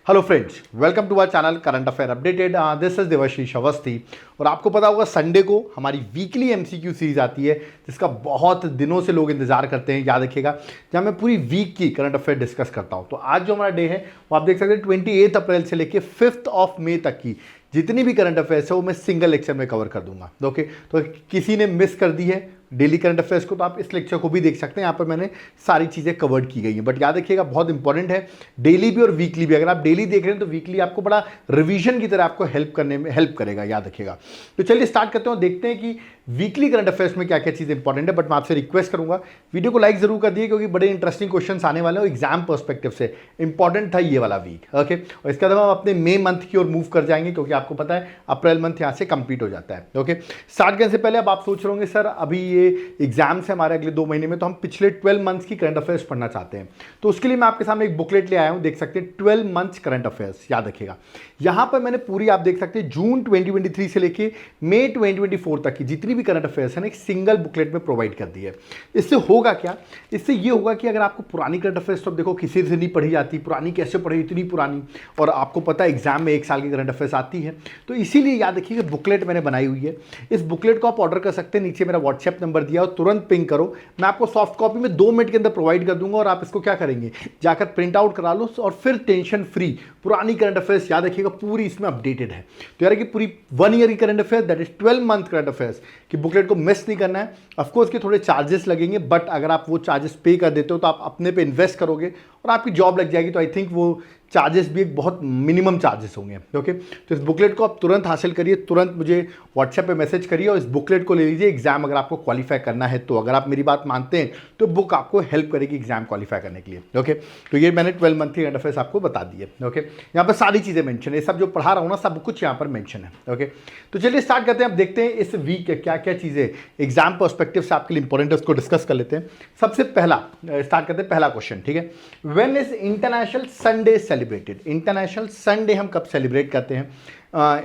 Hello friends, welcome to our channel current affair updated. This is Devashish Awasthi. और आपको पता होगा संडे को हमारी वीकली एमसीक्यू सीरीज आती है जिसका बहुत दिनों से लोग इंतजार करते हैं, याद रखिएगा, जहाँ मैं पूरी वीक की करंट अफेयर डिस्कस करता हूँ। तो आज जो हमारा डे है वो आप देख सकते हैं 28 अप्रैल से लेकर 5 मई तक की जितनी भी करंट अफेयर्स है वो मैं सिंगल लेक्चर में कवर कर दूंगा। ओके, तो किसी ने मिस कर दी है डेली करंट अफेयर्स को तो आप इस लेक्चर को भी देख सकते हैं। यहाँ पर मैंने सारी चीज़ें कवर्ड की गई हैं, बट याद रखिएगा बहुत इंपॉर्टेंट है डेली भी और वीकली भी। अगर आप डेली देख रहे हैं तो वीकली आपको बड़ा रिवीजन की तरह आपको हेल्प करने में हेल्प करेगा, याद रखिएगा। तो चलिए स्टार्ट करते हैं, देखते हैं कि वीकली करंट अफेयर्स में क्या क्या चीज़ इंपॉर्टेंट है। बट मैं आपसे रिक्वेस्ट करूंगा वीडियो को लाइक जरूर कर दिए क्योंकि बड़े इंटरेस्टिंग क्वेश्चन आने वाले हैं एग्जाम पर्सपेक्टिव से। इंपॉर्टेंट था ये वाला वीक। ओके, और इसके बाद हम अपने मई मंथ की ओर मूव कर जाएंगे क्योंकि आपको पता है अप्रैल मंथ यहाँ से कंप्लीट हो जाता है। ओके, स्टार्ट करने से पहले अब आप सोच रहे होंगे सर अभी ये एग्जाम से हमारे अगले 2 महीने में, तो हम पिछले 12 मंथ्स की करंट अफेयर्स पढ़ना चाहते हैं। तो उसके लिए मैं आपके सामने एक बुकलेट ले आया हूं, देख सकते हैं 12 मंथ्स करंट अफेयर्स, याद रखिएगा। यहां पर मैंने पूरी आप देख सकते हैं जून 2023 से लेके मई 2024 तक की जितनी भी करंट अफेयर्स है ना एक सिंगल बुकलेट में प्रोवाइड कर दी है। इससे होगा क्या, इससे ये होगा कि अगर आपको पुरानी करंट अफेयर्स तो देखो किसी से नहीं पढ़ी जाती, पुरानी कैसे पढ़ी, इतनी पुरानी, और आपको पता है एग्जाम में 1 साल की करंट अफेयर्स आती है, तो इसीलिए याद रखिएगा बुकलेट मैंने बनाई हुई है। इस बुकलेट को आप ऑर्डर कर सकते हैं, नीचे मेरा व्हाट्सएप नंबर दिया हो, तुरंत पिंग करो, मैं आपको सॉफ्ट कॉपी में 2 मिनट के अंदर प्रोवाइड कर दूंगा और आप इसको क्या करेंगे, जाकर प्रिंट आउट करा लो और फिर टेंशन फ्री पुरानी करंट अफेयर्स याद रखिएगा पूरी इसमें अपडेटेड है। तो यार कि पूरी 1 ईयर की current affair that is 12 month current affairs की बुकलेट को मिस नहीं करना है। ऑफकोर्स के थोड़े चार्जेस लगेंगे, बट अगर आप वो चार्जेस पे कर देते हो तो आप अपने पे इन्वेस्ट करोगे और आपकी जॉब लग जाएगी। तो आई थिंक वो चार्जेस भी एक बहुत मिनिमम चार्जेस होंगे। ओके, तो इस बुकलेट को आप तुरंत हासिल करिए, तुरंत मुझे व्हाट्सएप पे मैसेज करिए और इस बुकलेट को ले लीजिए। एग्जाम अगर आपको क्वालिफाई करना है तो, अगर आप मेरी बात मानते हैं तो बुक आपको हेल्प करेगी एग्जाम क्वालिफाई करने के लिए। ओके, तो ये मैंने 12 मंथ की करंट अफेयर्स आपको बता दी है। ओके, यहाँ पर सारी चीज़ें मेंशन है, सब जो पढ़ा रहा हूँ ना सब कुछ यहाँ पर मेंशन है। ओके, तो चलिए स्टार्ट करते हैं। अब देखते हैं इस वीक क्या क्या चीज़ें एग्जाम पर्सपेक्टिव से आपके लिए इंपॉर्टेंट है, उसको डिस्कस कर लेते हैं। सबसे पहला स्टार्ट करते हैं, पहला क्वेश्चन, ठीक है। When is international Sunday celebrated? International Sunday हम कब सेलिब्रेट करते हैं?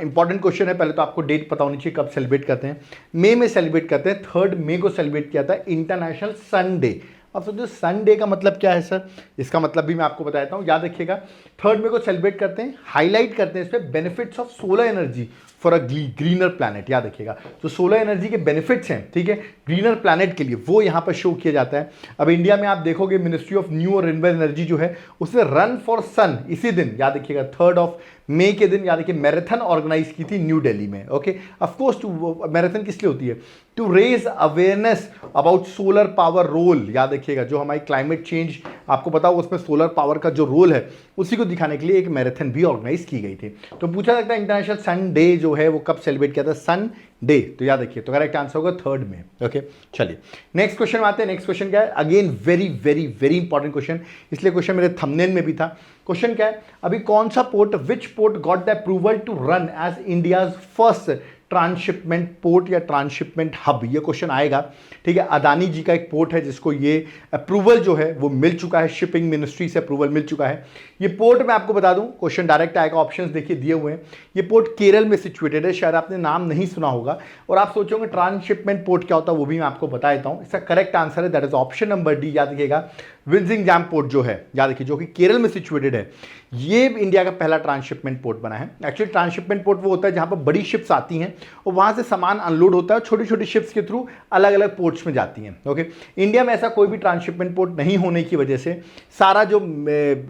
इंपॉर्टेंट क्वेश्चन है, पहले तो आपको डेट पता होनी चाहिए कब सेलिब्रेट करते हैं। मई में सेलिब्रेट करते हैं, 3 मई को सेलिब्रेट किया था इंटरनेशनल संडे। अब सोचो संडे का मतलब क्या है सर, इसका मतलब भी मैं आपको बताता हूँ, याद रखिएगा। 3 मई को सेलिब्रेट करते हैं, हाईलाइट करते हैं इस पर benefits of solar energy for a greener planet, याद रखिएगा। तो सोलर एनर्जी के बेनिफिट्स हैं, ठीक है, ग्रीनर प्लैनेट के लिए, वो यहाँ पर शो किया जाता है। अब इंडिया में आप देखोगे मिनिस्ट्री ऑफ न्यू और रिन्यूएबल एनर्जी जो है उसने रन फॉर सन इसी दिन, याद रखिएगा 3 मई के दिन, याद रखिए, मैराथन ऑर्गेनाइज की थी न्यू दिल्ली में। ओके, ऑफ कोर्स मैराथन किस लिए होती है? To raise awareness about solar power role, याद रखिएगा, जो हमारी क्लाइमेट चेंज आपको पता हो उसमें सोलर पावर का जो रोल है उसी को दिखाने के लिए एक मैराथन भी ऑर्गेनाइज की गई थी। तो पूछा जाता है इंटरनेशनल सन डे जो है वो कब सेलिब्रेट किया था? सन डे, तो याद रखिए, तो करेक्ट आंसर होगा 3 मई। ओके, चलिए नेक्स्ट क्वेश्चन में आते हैं। नेक्स्ट क्वेश्चन क्या है? Again very very very important question, इसलिए क्वेश्चन मेरे थंबनेल में भी था। क्वेश्चन क्या है? अभी कौन सा port, which port got the approval to run as India's first transshipment port या ट्रांसशिपमेंट हब? ये क्वेश्चन आएगा, ठीक है। अदानी जी का एक पोर्ट है जिसको ये अप्रूवल जो है वो मिल चुका है, शिपिंग मिनिस्ट्री से अप्रूवल मिल चुका है। ये पोर्ट मैं आपको बता दूं, क्वेश्चन डायरेक्ट आएगा, ऑप्शंस देखिए दिए हुए हैं। ये पोर्ट केरल में सिचुएटेड है, शायद आपने नाम नहीं सुना होगा और आप सोचोगे ट्रांसशिपमेंट पोर्ट क्या होता है, वो भी मैं आपको बता देता हूं। इसका करेक्ट आंसर है that is option number D, याद रखिएगा, विंजिंगजाम पोर्ट जो है, याद रखिए, जो कि केरल में सिचुएटेड है। ये इंडिया का पहला ट्रांसशिपमेंट पोर्ट बना है। एक्चुअली ट्रांसशिपमेंट पोर्ट वो होता है जहां पर बड़ी शिप्स आती हैं और वहां से सामान अनलोड होता है, छोटी छोटी शिप्स के थ्रू अलग अलग पोर्ट्स में जाती हैं। ओके, इंडिया में ऐसा कोई भी ट्रांसशिपमेंट पोर्ट नहीं होने की वजह से सारा जो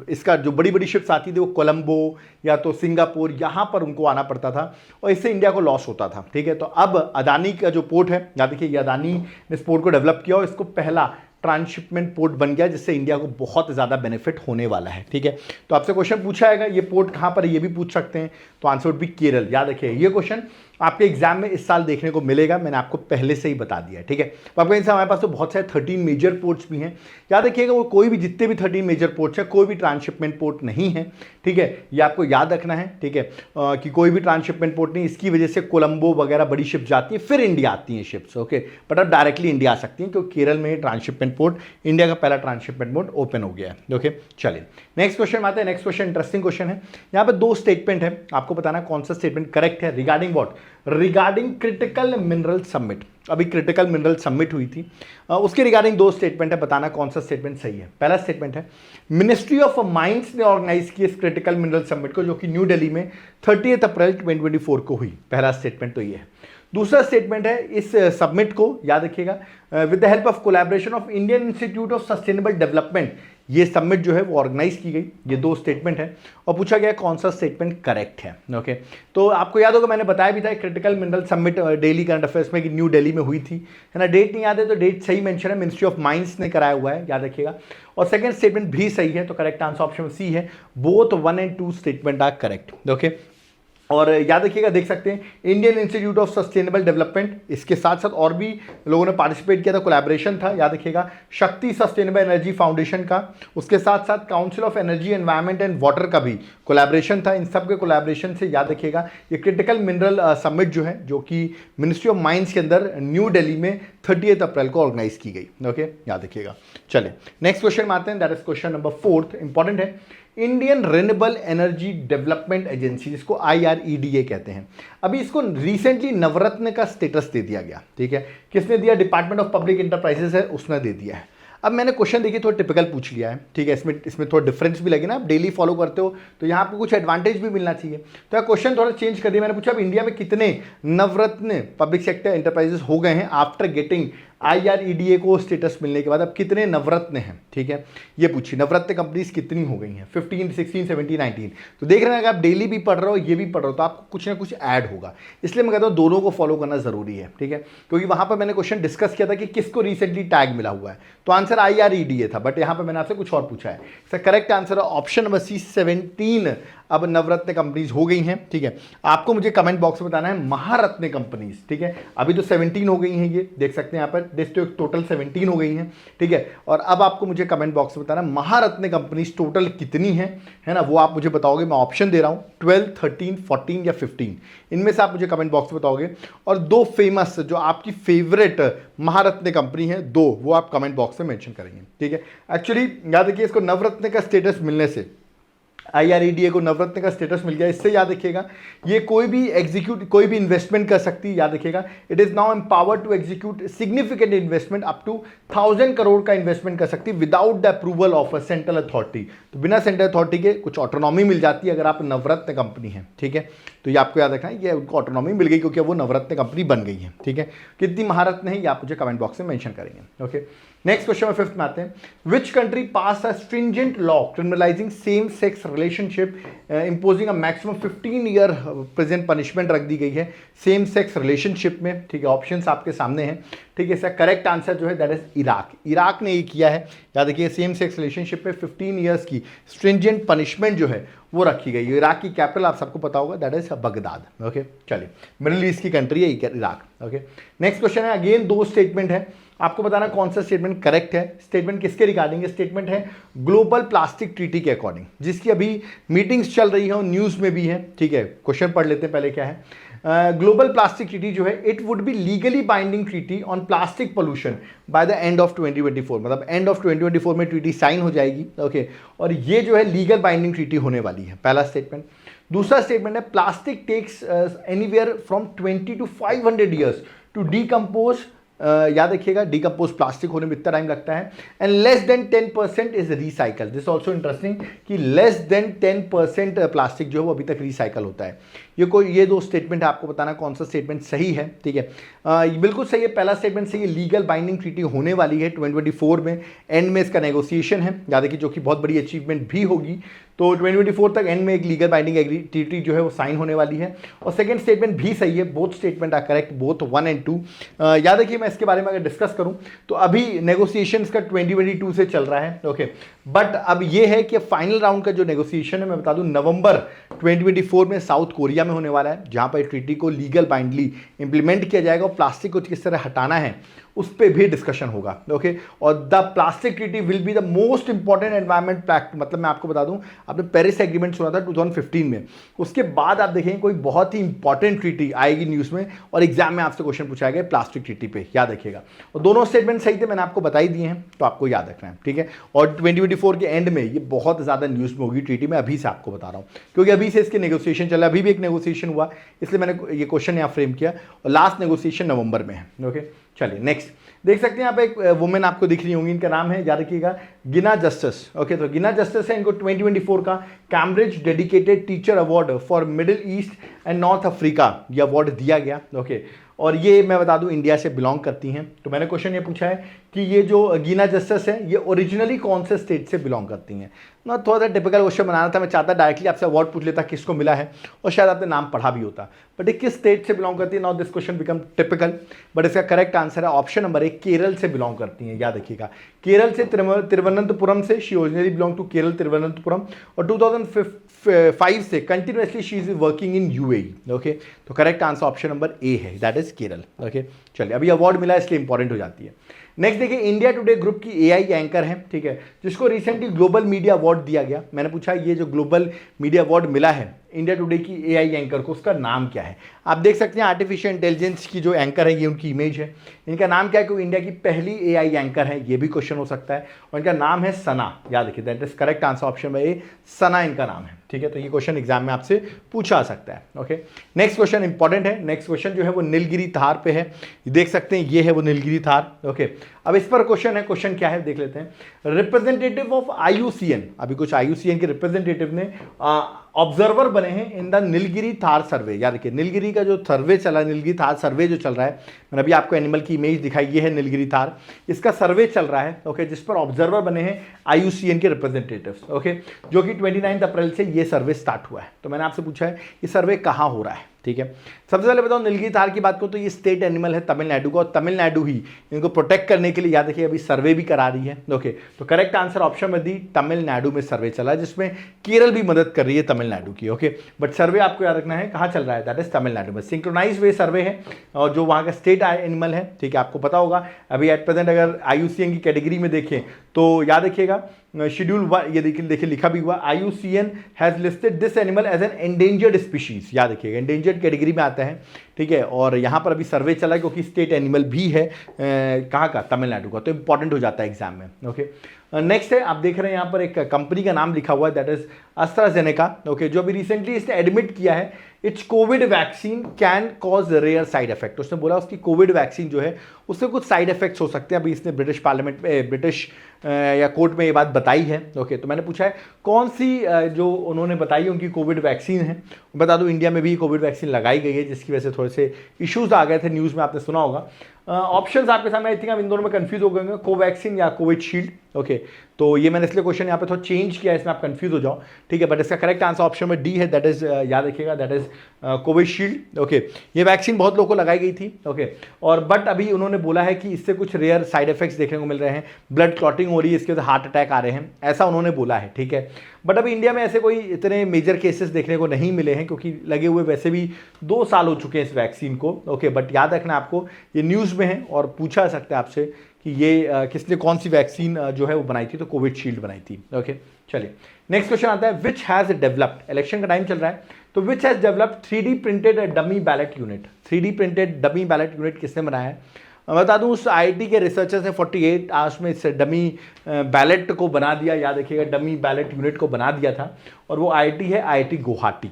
इसका जो बड़ी बड़ी शिप्स आती थी वो कोलंबो या तो सिंगापुर यहाँ पर उनको आना पड़ता था और इससे इंडिया को लॉस होता था, ठीक है। तो अब अदानी का जो पोर्ट है, याद रखिए, ये अदानी ने इस पोर्ट को डेवलप किया और इसको पहला ट्रांसशिपमेंट पोर्ट बन गया जिससे इंडिया को बहुत ज़्यादा बेनिफिट होने वाला है, ठीक है। तो आपसे क्वेश्चन पूछा जाएगा ये पोर्ट कहाँ पर है, ये भी पूछ सकते हैं, तो आंसर वुड बी केरल, याद रखिए। ये क्वेश्चन आपके एग्जाम में इस साल देखने को मिलेगा, मैंने आपको पहले से ही बता दिया है, ठीक है। तो आपके हमारे पास तो बहुत सारे 13 मेजर पोर्ट्स भी हैं, याद रखिएगा। वो कोई भी जितने भी 13 मेजर पोर्ट्स हैं कोई भी ट्रांसशिपमेंट पोर्ट नहीं है, ठीक है, ये आपको याद रखना है, ठीक है, कि कोई भी ट्रांसशिपमेंट पोर्ट नहीं। इसकी वजह से कोलंबो वगैरह बड़ी शिप जाती है, फिर इंडिया आती हैं शिप्स, ओके, बट अब डायरेक्टली इंडिया आ सकती हैं क्योंकि केरल में ट्रांसशिपमेंट पोर्ट, इंडिया का पहला ट्रांसशिपमेंट पोर्ट ओपन हो गया है। ओके, चलिए नेक्स्ट क्वेश्चन में आते हैं। नेक्स्ट क्वेश्चन इंटरेस्टिंग क्वेश्चन है, यहाँ पे 2 स्टेटमेंट है, आपको बताना कौन सा स्टेटमेंट करेक्ट है regarding what, regarding critical mineral summit. अभी क्रिटिकल मिनरल समिट हुई थी, उसके रिगार्डिंग दो स्टेटमेंट है, बताना कौन सा स्टेटमेंट सही है। पहला स्टेटमेंट है मिनिस्ट्री ऑफ माइंस ने ऑर्गेनाइज की इस क्रिटिकल मिनरल समिट को, जो कि न्यू दिल्ली में 30 अप्रैल 2024 को हुई। पहला स्टेटमेंट तो ये है। दूसरा स्टेटमेंट है इस सबमिट को याद रखिएगा with the help of collaboration of Indian Institute of Sustainable development, ये सबमिट जो है वो ऑर्गेनाइज की गई। ये दो स्टेटमेंट है और पूछा गया कौन सा स्टेटमेंट करेक्ट है। ओके, तो आपको याद होगा मैंने बताया भी था critical mineral summit daily current affairs में कि न्यू दिल्ली में हुई थी, है ना। डेट नहीं याद है तो डेट सही मेंशन है, मिनिस्ट्री ऑफ माइंस ने कराया हुआ है, याद रखिएगा। और सेकंड स्टेटमेंट भी सही है, तो करेक्ट आंसर ऑप्शन सी है। Both 1 and 2 statement are correct. Okay, और याद रखिएगा देख सकते हैं Indian Institute of Sustainable Development, इसके साथ साथ और भी लोगों ने पार्टिसिपेट किया था, कोलैबोरेशन था, याद रखिएगा। शक्ति सस्टेनेबल एनर्जी फाउंडेशन का, उसके साथ साथ council of energy environment and water का भी कोलैबोरेशन था। इन सब के कोलैबोरेशन से याद रखिएगा ये क्रिटिकल मिनरल समिट जो है, जो कि मिनिस्ट्री ऑफ माइंस के अंदर न्यू दिल्ली में 30 अप्रैल को ऑर्गेनाइज की गई। ओके, याद रखिएगा। चलिए नेक्स्ट क्वेश्चन में आते हैं, that is question number 4, important है। Indian renewable energy development agency, जिसको IREDA कहते हैं, अभी इसको रिसेंटली नवरत्न का स्टेटस दे दिया गया। ठीक है, किसने दिया? डिपार्टमेंट ऑफ पब्लिक इंटरप्राइजेस है, उसने दे दिया है। अब मैंने क्वेश्चन देखिए थोड़ा टिपिकल पूछ लिया है, ठीक है, इसमें थोड़ा डिफरेंस भी लगे ना, आप डेली फॉलो करते हो तो यहाँ आपको कुछ एडवांटेज भी मिलना चाहिए। तो क्वेश्चन थोड़ा चेंज कर दिया, मैंने पूछा अब इंडिया में कितने नवरत्न पब्लिक सेक्टर इंटरप्राइजेस हो गए हैं आफ्टर गेटिंग IREDA को स्टेटस मिलने के बाद, अब कितने नवरत्न हैं। ठीक है, ये पूछिए नवरत्न कंपनीज कितनी हो गई हैं, 15, 16, 17, 19। तो देख रहे हैं अगर आप डेली भी पढ़ रहे हो ये भी पढ़ रहे हो तो आपको कुछ ना कुछ ऐड होगा, इसलिए मैं कहता हूँ दोनों को फॉलो करना जरूरी है। ठीक है, क्योंकि वहां पर मैंने क्वेश्चन डिस्कस किया था कि किसको रिसेंटली टैग मिला हुआ है, तो आंसर IREDA था, बट यहाँ पर मैंने आपसे कुछ और पूछा है। इसका करेक्ट आंसर है ऑप्शन नंबर सी, 17 अब नवरत्न कंपनीज हो गई हैं। ठीक है, आपको मुझे कमेंट बॉक्स में बताना है महारत्न कंपनीज। ठीक है, अभी तो 17 हो गई हैं, ये देख सकते हैं यहाँ पर, टोटल 17 हो गई हैं। ठीक है, और अब आपको मुझे कमेंट बॉक्स में बताना महारत्न कंपनीज टोटल कितनी हैं, है ना, वो आप मुझे बताओगे। मैं ऑप्शन दे रहा हूँ 12, 13, 14 या 15, इनमें से आप मुझे कमेंट बॉक्स में बताओगे। और दो फेमस जो आपकी फेवरेट महारत्न कंपनी है, दो, वो आप कमेंट बॉक्स में मेंशन करेंगे। ठीक है, एक्चुअली याद रखिए इसको नवरत्न का स्टेटस मिलने से, IREDA को नवरत्न का स्टेटस मिल गया, इससे याद रखिएगा ये कोई भी इन्वेस्टमेंट कर सकती है। याद रखिएगा it is now empowered to execute significant investment up to 1000 crore का इन्वेस्टमेंट कर सकती है without the approval of a central authority. तो बिना सेंट्रल अथॉरिटी के कुछ ऑटोनॉमी मिल जाती है अगर आप नवरत्न कंपनी है। ठीक है, तो ये आपको याद रखना है, ये उनको ऑटोनॉमी मिल गई क्योंकि वो नवरत्न कंपनी बन गई है। ठीक है, कितनी महारत्न है ये आप मुझे कमेंट बॉक्स में मेंशन करेंगे। ओके, नेक्स्ट क्वेश्चन में 5th में आते हैं। Which country pass a stringent law criminalising same sex relationship imposing a maximum 15 year prison punishment रख दी गई है सेम सेक्स रिलेशनशिप में। ठीक है, ऑप्शंस आपके सामने हैं। ठीक है, इसका करेक्ट आंसर जो है दैट इज इराक। इराक ने ये किया है, याद रखिए सेम सेक्स रिलेशनशिप में 15 ईयर्स की स्ट्रिंजेंट पनिशमेंट जो है वो रखी गई है। इराक की कैपिटल आप सबको पता होगा, दैट इज बगदाद। ओके, चलिए मिडिल ईस्ट की कंट्री है इराक। ओके, नेक्स्ट क्वेश्चन है, अगेन दो स्टेटमेंट है, आपको बताना कौन सा स्टेटमेंट करेक्ट है। स्टेटमेंट किसके रिगार्डिंग है? स्टेटमेंट है ग्लोबल प्लास्टिक ट्रीटी के अकॉर्डिंग, जिसकी अभी मीटिंग्स चल रही है और न्यूज़ में भी है। ठीक है, क्वेश्चन पढ़ लेते हैं पहले क्या है। ग्लोबल प्लास्टिक ट्रीटी जो है it would be legally binding treaty on plastic pollution by the end of 2024, मतलब एंड ऑफ 2024 में ट्रीटी साइन हो जाएगी। ओके, और ये जो है लीगल बाइंडिंग ट्रीटी होने वाली है, पहला स्टेटमेंट। दूसरा स्टेटमेंट है plastic takes anywhere from 20 to 500 years to decompose. याद रखिएगा डीकम्पोज प्लास्टिक होने में इतना टाइम लगता है। And less than 10% is recycle. This also interesting कि लेस देन 10% प्लास्टिक जो है वो अभी तक रिसाइकल होता है। ये दो स्टेटमेंट है, आपको बताना कौन सा स्टेटमेंट सही है। ठीक है, बिल्कुल सही है, पहला स्टेटमेंट सही है, लीगल बाइंडिंग ट्रीटी होने वाली है 2024 में, एंड में इसका नेगोशिएशन है, याद रखिए, जो कि बहुत बड़ी अचीवमेंट भी होगी। तो 2024 तक एंड में एक लीगल बाइंडिंग ट्रीटी जो है वो साइन होने वाली है। और सेकंड स्टेटमेंट भी सही है, both statement are correct, both 1 and 2। याद रखिए मैं इसके बारे में अगर डिस्कस करूं तो अभी नेगोशिएशंस का 2022 से चल रहा है। ओके, बट अब ये है कि फाइनल राउंड का जो नेगोशिएशन है मैं बता दूं नवंबर 2024 में साउथ कोरिया में होने वाला है, जहां पर ट्रीटी को लीगल बाइंडली इंप्लीमेंट किया जाएगा और प्लास्टिक को किस तरह हटाना है उस पर भी डिस्कशन होगा। ओके, और the plastic treaty will be the most important environment pact, मतलब मैं आपको बता दूं, आपने पेरिस एग्रीमेंट सुना था 2015 में, उसके बाद आप देखेंगे कोई बहुत ही इंपॉर्टेंट ट्रीटी आएगी न्यूज़ में और एग्जाम में आपसे क्वेश्चन पूछा गया प्लास्टिक ट्रीटी पे, याद रखिएगा। और दोनों स्टेटमेंट सही थे, मैंने आपको बता ही दिए हैं, तो आपको याद रखना है, ठीक है। और 2024 के एंड में ये बहुत ज़्यादा न्यूज़ में होगी ट्रीटी में, अभी से आपको बता रहा हूँ, क्योंकि अभी से इसके नेगोशिएशन चल रहा है, अभी भी एक नेगोशिएशन हुआ, इसलिए मैंने ये क्वेश्चन यहाँ फ्रेम किया, और लास्ट नेगोशिएशन नवंबर में है। ओके, चलिए नेक्स्ट देख सकते हैं यहाँ पे एक वुमेन आपको दिख रही होंगी, इनका नाम है, याद रखिएगा, गिना जस्टिस। ओके, तो गिना जस्टिस है, इनको 2024 का Cambridge dedicated teacher award for middle east and north Africa ये अवार्ड दिया गया। ओके, और ये मैं बता दूं इंडिया से बिलोंग करती हैं। तो मैंने क्वेश्चन ये पूछा है कि ये जो गिना जस्टिस है ये ओरिजिनली कौन से स्टेट से बिलोंग करती हैं ना। थोड़ा सा टिपिकल क्वेश्चन बनाना था, मैं चाहता डायरेक्टली आपसे अवार्ड पूछ लेता किसको मिला है, और शायद आपने नाम पढ़ा भी होता, बट ये किस स्टेट से बिलोंग करती है, now this question become typical. But इसका करेक्ट आंसर है ऑप्शन नंबर 1, केरल से बिलोंग करती हैं, याद रखिएगा, केरल से, तिरुवनंतपुरम से, she originally belong to Kerala Thiruvananthapuram, और 2005 से continuously she is working in UAE. Okay, तो correct answer option number A है, दैट इज केरल। ओके, चलिए अभी अवार्ड मिला इसलिए इंपॉर्टेंट हो जाती है। नेक्स्ट देखिए, इंडिया टुडे ग्रुप की एआई एंकर हैं, ठीक है, जिसको रिसेंटली ग्लोबल मीडिया अवार्ड दिया गया। मैंने पूछा ये जो ग्लोबल मीडिया अवार्ड मिला है इंडिया टुडे की एआई एंकर को, उसका नाम क्या है। आप देख सकते हैं आर्टिफिशियल इंटेलिजेंस की जो एंकर है ये उनकी इमेज है, इनका नाम क्या है, क्योंकि इंडिया की पहली एआई एंकर है, ये भी क्वेश्चन हो सकता है, और इनका नाम है सना, याद रखिए, that is correct answer option में ए, सना इनका नाम है, ठीक है। तो ये क्वेश्चन एग्जाम में आपसे पूछा आ सकता है। ओके, नेक्स्ट क्वेश्चन इंपॉर्टेंट है, नेक्स्ट क्वेश्चन जो है वो नीलगिरी थार पे है, देख सकते हैं ये है वो नीलगिरी थार। ओके, अब इस पर क्वेश्चन है, क्वेश्चन क्या है देख लेते हैं। रिप्रेजेंटेटिव ऑफ आईयूसीएन, अभी कुछ आईयूसीएन के रिप्रेजेंटेटिव ने ऑब्जर्वर बने हैं इन द नीलगिरी थार सर्वे, याद रखिए नीलगिरी का जो सर्वे चला, नीलगिरी थार सर्वे जो चल रहा है, मैंने अभी आपको एनिमल की इमेज दिखाई, ये है नीलगिरी थार, इसका सर्वे चल रहा है। ओके, जिस पर ऑब्जर्वर बने हैं आईयूसीएन के रिप्रेजेंटेटिव्स। ओके, जो कि 29 अप्रैल से ये सर्वे स्टार्ट हुआ है। तो मैंने आपसे पूछा है ये सर्वे कहाँ हो रहा है, ठीक है। सबसे पहले बताओ नीलगिरी थार की बात करूं तो ये स्टेट एनिमल है तमिलनाडु का, और तमिलनाडु ही इनको प्रोटेक्ट करने के लिए, याद रखिए, अभी सर्वे भी करा रही है। ओके, तो करेक्ट आंसर ऑप्शन में दी, तमिलनाडु में सर्वे चला है, जिसमें केरल भी मदद कर रही है तमिलनाडु की। ओके, बट सर्वे आपको याद रखना है कहाँ चल रहा है, दैट इज तमिलनाडु में, सिंक्रोनाइज वे सर्वे है, और जो वहाँ का स्टेट एनिमल है, ठीक है, आपको पता होगा। अभी एट प्रेजेंट अगर आईयूसीएन की कैटेगरी में देखें तो याद रखिएगा शेड्यूल 1 ये देखिए लिखा भी हुआ, IUCN has listed this animal as an endangered species, याद रखिएगा एंडेंजर्ड कैटेगरी में आता है, ठीक है। और यहाँ पर अभी सर्वे चला है क्योंकि स्टेट एनिमल भी है कहाँ का, तमिलनाडु का, तो इंपॉर्टेंट हो जाता है एग्जाम में। ओके, नेक्स्ट है, आप देख रहे हैं यहाँ पर एक कंपनी का नाम लिखा हुआ है, दैट इज एस्ट्राजेनेका। ओके, जो अभी रिसेंटली इसने एडमिट किया है its covid vaccine can cause rare side effect. उसने बोला उसकी कोविड वैक्सीन जो है उससे कुछ साइड इफेक्ट्स हो सकते हैं। अभी इसने ब्रिटिश पार्लियामेंट में, ब्रिटिश या कोर्ट में ये बात बताई है। ओके, तो मैंने पूछा है कौन सी जो उन्होंने बताई है उनकी कोविड वैक्सीन है। बता दूं इंडिया में भी कोविड वैक्सीन लगाई गई है, जिसकी वजह से थोड़े से इश्यूज आ गए थे, न्यूज़ में आपने सुना होगा। ऑप्शंस आपके सामने, आई थिंक आप इन दोनों में कंफ्यूज हो गए होंगे, कोवैक्सीन या कोविशील्ड। ओके, तो ये मैंने इसलिए क्वेश्चन यहाँ पे थोड़ा चेंज किया है, इसमें आप कंफ्यूज हो जाओ, ठीक है। बट इसका करेक्ट आंसर ऑप्शन में डी है, दैट इज याद रखिएगा, दैट इज कोविशील्ड। ओके, ये वैक्सीन बहुत लोगों को लगाई गई थी। ओके, और बट अभी उन्होंने बोला है कि इससे कुछ रेयर साइड इफेक्ट्स देखने को मिल रहे हैं, ब्लड क्लॉटिंग हो रही है, इसके वजह हार्ट अटैक आ रहे हैं, ऐसा उन्होंने बोला है, ठीक है। बट अभी इंडिया में ऐसे कोई इतने मेजर केसेस देखने को नहीं मिले हैं, क्योंकि लगे हुए वैसे भी 2 साल हो चुके हैं इस वैक्सीन को। ओके, बट याद रखना आपको ये न्यूज़ में है और पूछा सकता है आपसे कि ये किसने कौन सी वैक्सीन जो है वो बनाई थी, तो कोविशील्ड बनाई थी। ओके, चलिए नेक्स्ट क्वेश्चन आता है, विच हैज़ डेवलप्ड, इलेक्शन का टाइम चल रहा है, तो which has developed 3D printed dummy ballot unit. 3D printed dummy ballot unit किसने बनाया है। बता दूं उस आईआईटी के रिसर्चर्स ने 48 आवर्स में इस डमी बैलेट को बना दिया, याद रखिएगा डमी बैलेट यूनिट को बना दिया था, और वो आईआईटी है IIT Guwahati.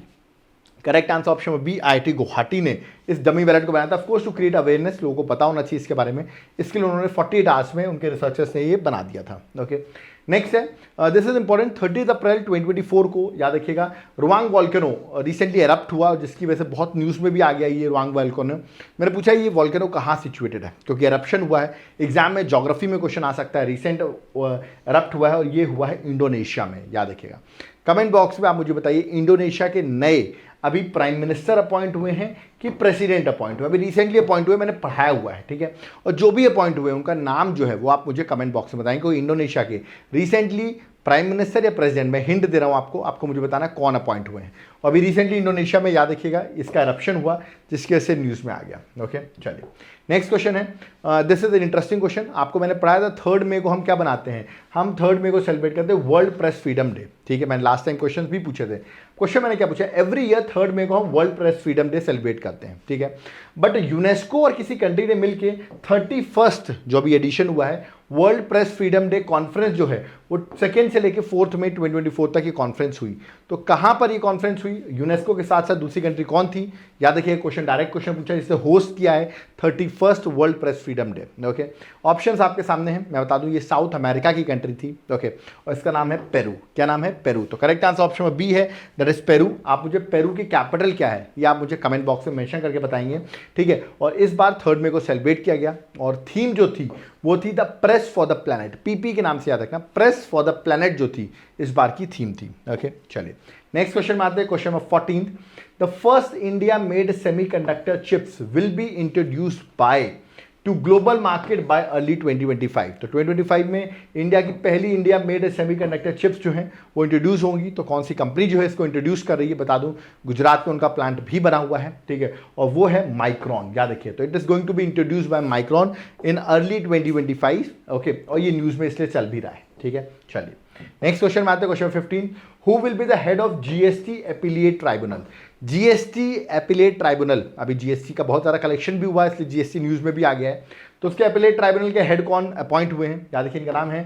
Correct answer option में बी, आईआईटी गुवाहाटी ने इस डमी बैलेट को बनाया था, ऑफकोर्स टू क्रिएट अवेयरनेस, लोगों को पता होना चाहिए इसके बारे में, इसके लिए उन्होंने 48 आवर्स में उनके रिसर्चर्स ने ये बना दिया था। ओके, नेक्स्ट है, दिस इज इंपॉर्टेंट, 30 अप्रैल 2024 को याद रखिएगा रुवांग वॉल्केनो रिसेंटली एरप्ट हुआ, जिसकी वजह से बहुत न्यूज़ में भी आ गया ये रुवांग वॉल्केनो। मैंने पूछा ये वॉल्केनो कहाँ सिचुएटेड है, क्योंकि एरप्शन हुआ है, एग्जाम में ज्योग्राफी में क्वेश्चन आ सकता है, रिसेंट एरप्ट हुआ है और ये हुआ है इंडोनेशिया में, याद रखिएगा। कमेंट बॉक्स में आप मुझे बताइए इंडोनेशिया के नए अभी प्राइम मिनिस्टर अपॉइंट हुए हैं कि प्रेसिडेंट अपॉइंट हुए, अभी रिसेंटली अपॉइंट हुए, मैंने पढ़ाया हुआ है, ठीक है। और जो भी अपॉइंट हुए उनका नाम जो है वो आप मुझे कमेंट बॉक्स में बताएं, क्योंकि इंडोनेशिया के रिसेंटली प्राइम मिनिस्टर या प्रेसिडेंट, मैं हिंट दे रहा हूँ आपको मुझे बताना कौन अपॉइंट हुए हैं। और अभी रिसेंटली इंडोनेशिया में याद रखिएगा इसका eruption हुआ जिसकी वजह से न्यूज़ में आ गया। ओके चलिए नेक्स्ट क्वेश्चन है, this is an interesting question. आपको मैंने पढ़ाया था 3 मई को हम क्या बनाते हैं, हम 3 मई को सेलिब्रेट करते हैं वर्ल्ड प्रेस फ्रीडम डे। ठीक है, मैंने लास्ट टाइम क्वेश्चन भी पूछे थे। क्वेश्चन मैंने क्या पूछा, एवरी ईयर 3 मई को हम world press freedom day celebrate करते हैं। ठीक है, बट यूनेस्को और किसी कंट्री ने मिलकर 31st जो अभी एडिशन हुआ है world press freedom day conference जो है वो 2 से लेकर 4 मई 2024 तक ये कॉन्फ्रेंस हुई। तो कहां पर ये कॉन्फ्रेंस हुई, यूनेस्को के साथ साथ दूसरी कंट्री कौन थी, याद रखिए क्वेश्चन डायरेक्ट क्वेश्चन पूछा जिससे होस्ट किया है 31st world press freedom day. Okay, options आपके सामने हैं, मैं बता दूं ये साउथ अमेरिका की कंट्री थी। ओके, और इसका नाम है पेरू। क्या नाम है, पेरू। तो करेक्ट आंसर ऑप्शन में बी है, दैट इज पेरू। आप मुझे पेरू की कैपिटल क्या है ये आप मुझे कमेंट बॉक्स में मेंशन करके बताएंगे। ठीक है, और इस बार 3 मई को सेलिब्रेट किया गया और थीम जो थी वो थी the press for the planet, PP के नाम से याद रखना, प्रेस फॉर द प्लैनेट जो थी इस बार की थीम थी। ओके चलिए नेक्स्ट क्वेश्चन में आते हैं, question number 14। The first India made semiconductor chips will be introduced by two global market bye early 2025। तो 2025 में इंडिया की पहली इंडिया मेड सेमीकंडक्टर चिप्स जो हैं वो इंट्रोड्यूस होंगी। तो कौन सी कंपनी जो है इसको इंट्रोड्यूस कर रही है बता दूं, गुजरात में उनका प्लांट भी बना हुआ है। ठीक है, और वो है माइक्रॉन, याद रखिए। तो it is going to be introduce by Micron in early 2025। Okay, और ये न्यूज़ में इसलिए चल भी रहा है। ठीक है, चलिए नेक्स्ट क्वेश्चन में आते हैं, question 15। Who will be the head of GST appellate tribunal. GST appellate tribunal, अभी जीएसटी का बहुत सारा कलेक्शन भी हुआ है इसलिए जीएसटी न्यूज़ में भी आ गया है। तो उसके एपिलेट ट्राइब्यूनल के हेड कौन अपॉइंट हुए हैं, याद रखिए इनका नाम है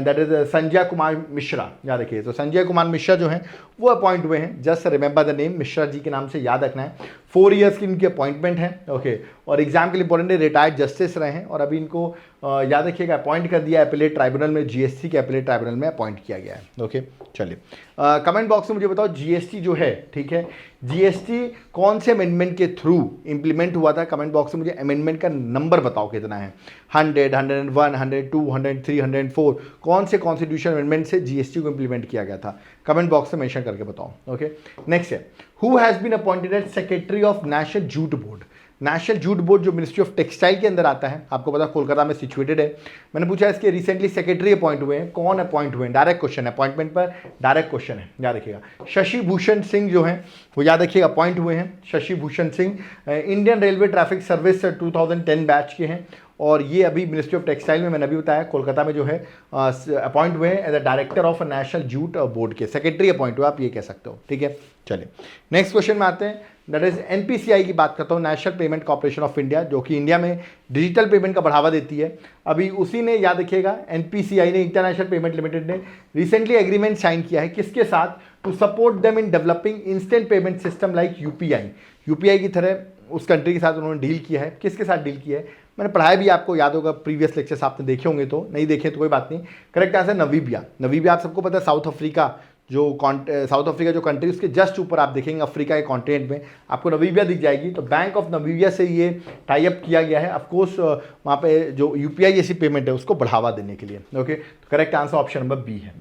दैट इज संजय कुमार मिश्रा। याद रखिए, तो संजय कुमार मिश्रा जो हैं वो अपॉइंट हुए हैं। Just remember the name, Mishra ji के नाम से याद रखना है। 4 ईयर्स की इनकी अपॉइंटमेंट है। ओके, और एग्जाम के लिए इंपॉर्टेंट है, रिटायर्ड जस्टिस रहे हैं और अभी इनको याद रखिएगा अपॉइंट कर दिया एपिलेट ट्राइब्यूनल में, जीएसटी के एपिलेट ट्राइब्यूनल में अपॉइंट किया गया है। ओके चलिए कमेंट बॉक्स में मुझे बताओ जीएसटी जो है, ठीक है, जीएसटी कौन से अमेंडमेंट के थ्रू इंप्लीमेंट हुआ था। कमेंट बॉक्स में मुझे अमेंडमेंट का नंबर बताओ कितना है, 100, 101, 102, 103, 104, कौन से कॉन्स्टिट्यूशन अमेंडमेंट से जीएसटी को इंप्लीमेंट किया गया था। कमेंट बॉक्स में मेंशन करके बताओ। ओके नेक्स्ट है, who has been appointed as secretary of national jute board. National jute board जो मिनिस्ट्री ऑफ टेक्सटाइल के अंदर आता है, आपको पता कोलकाता में सिचुएटेड है। मैंने पूछा इसके रिसेंटली सेक्रेटरी अपॉइंट हुए हैं, कौन अपॉइंट हुए हैं, डायरेक्ट क्वेश्चन है, अपॉइंटमेंट पर डायरेक्ट क्वेश्चन है, याद रखिएगा। शशि भूषण सिंह जो हैं वो याद रखिएगा अपॉइंट हुए हैं। Shashi Bhushan Singh Indian railway traffic service 2010 batch के हैं और ये अभी मिनिस्ट्री ऑफ टेक्सटाइल में मैंने अभी बताया कोलकाता में जो है अपॉइंट हुए हैं as a director of national jute board के, सेक्रेटरी अपॉइंट हुए आप ये कह सकते हो। ठीक है, चलिए नेक्स्ट क्वेश्चन में आते हैं, दैट इज एनपीसीआई की बात करता हूँ, national payment corporation of India, जो कि इंडिया में डिजिटल पेमेंट का बढ़ावा देती है। अभी उसी ने याद रखिएगा एनपीसीआई ने, इंटरनेशनल पेमेंट लिमिटेड ने रिसेंटली एग्रीमेंट साइन किया है किसके साथ, to support them in developing instant payment system like UPI. UPI की तरह उस कंट्री के साथ उन्होंने डील किया है। किसके साथ डील किया है, मैंने पढ़ाया भी, आपको याद होगा, प्रीवियस लेक्चर्स आपने देखे होंगे, तो नहीं देखे तो कोई बात नहीं। Correct answer Namibia. नमीबिया आप सबको पता है साउथ अफ्रीका जो कंट्री उसके जस्ट ऊपर आप देखेंगे अफ्रीका के कॉन्टिनेंट में आपको नमीबिया दिख जाएगी। तो बैंक ऑफ नमीबिया से ये टाई अप किया गया है, ऑफकोर्स वहाँ पे जो यूपीआई जैसी पेमेंट है उसको बढ़ावा देने के लिए। ओके, तो correct answer option number B है।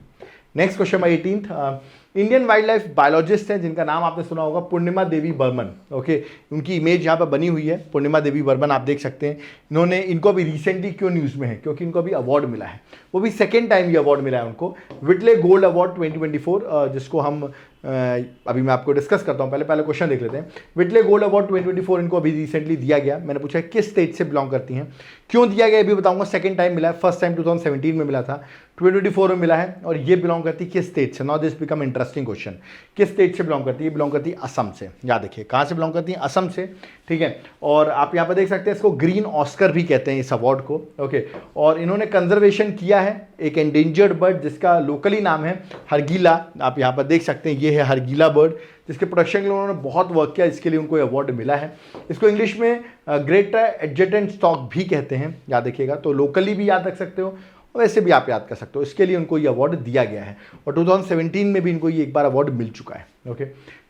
Next question number 18। Indian wildlife biologist हैं जिनका नाम आपने सुना होगा, पूर्णिमा देवी बर्मन। ओके, उनकी इमेज यहाँ पर बनी हुई है, पूर्णिमा देवी बर्मन आप देख सकते हैं। इनको अभी रिसेंटली क्यों न्यूज़ में है, क्योंकि इनको अभी अवार्ड मिला है, वो भी सेकेंड टाइम ये अवार्ड मिला है उनको, विटले गोल्ड अवार्ड 2024, जिसको हम अभी मैं आपको डिस्कस करता हूँ। पहले क्वेश्चन देख लेते हैं। विटले गोल्ड अवार्ड 2024 इनको अभी रिसेंटली दिया गया। मैंने पूछा किस स्टेट से बिलोंग करती हैं, क्यों दिया गया ये भी बताऊंगा। सेकंड टाइम मिला है, फर्स्ट टाइम 2017 में मिला था, 2024 में मिला है, और ये बिलोंग करती है किस स्टेट से। Now this become interesting question, किस स्टेट से बिलोंग करती है, बिलोंग करती है असम से। याद रखिए कहाँ से बिलोंग करती है, असम से। ठीक है, और आप यहाँ पर देख सकते हैं इसको ग्रीन ऑस्कर भी कहते हैं इस अवार्ड को। ओके, और इन्होंने कंजर्वेशन किया है एक एंडेंजर्ड बर्ड जिसका लोकली नाम है हरगीला। आप यहाँ पर देख सकते हैं ये है हरगीला बर्ड, जिसके प्रोटेक्शन के लिए उन्होंने बहुत वर्क किया, इसके लिए उनको अवार्ड मिला है। इसको इंग्लिश में ग्रेटर एडजटेंट स्टॉक भी कहते हैं, याद रखिएगा। तो लोकली भी याद रख सकते हो, वैसे भी आप याद कर सकते हो, इसके लिए उनको ये अवार्ड दिया गया है। और 2017 में भी इनको ये एक बार अवार्ड मिल चुका है। ओके,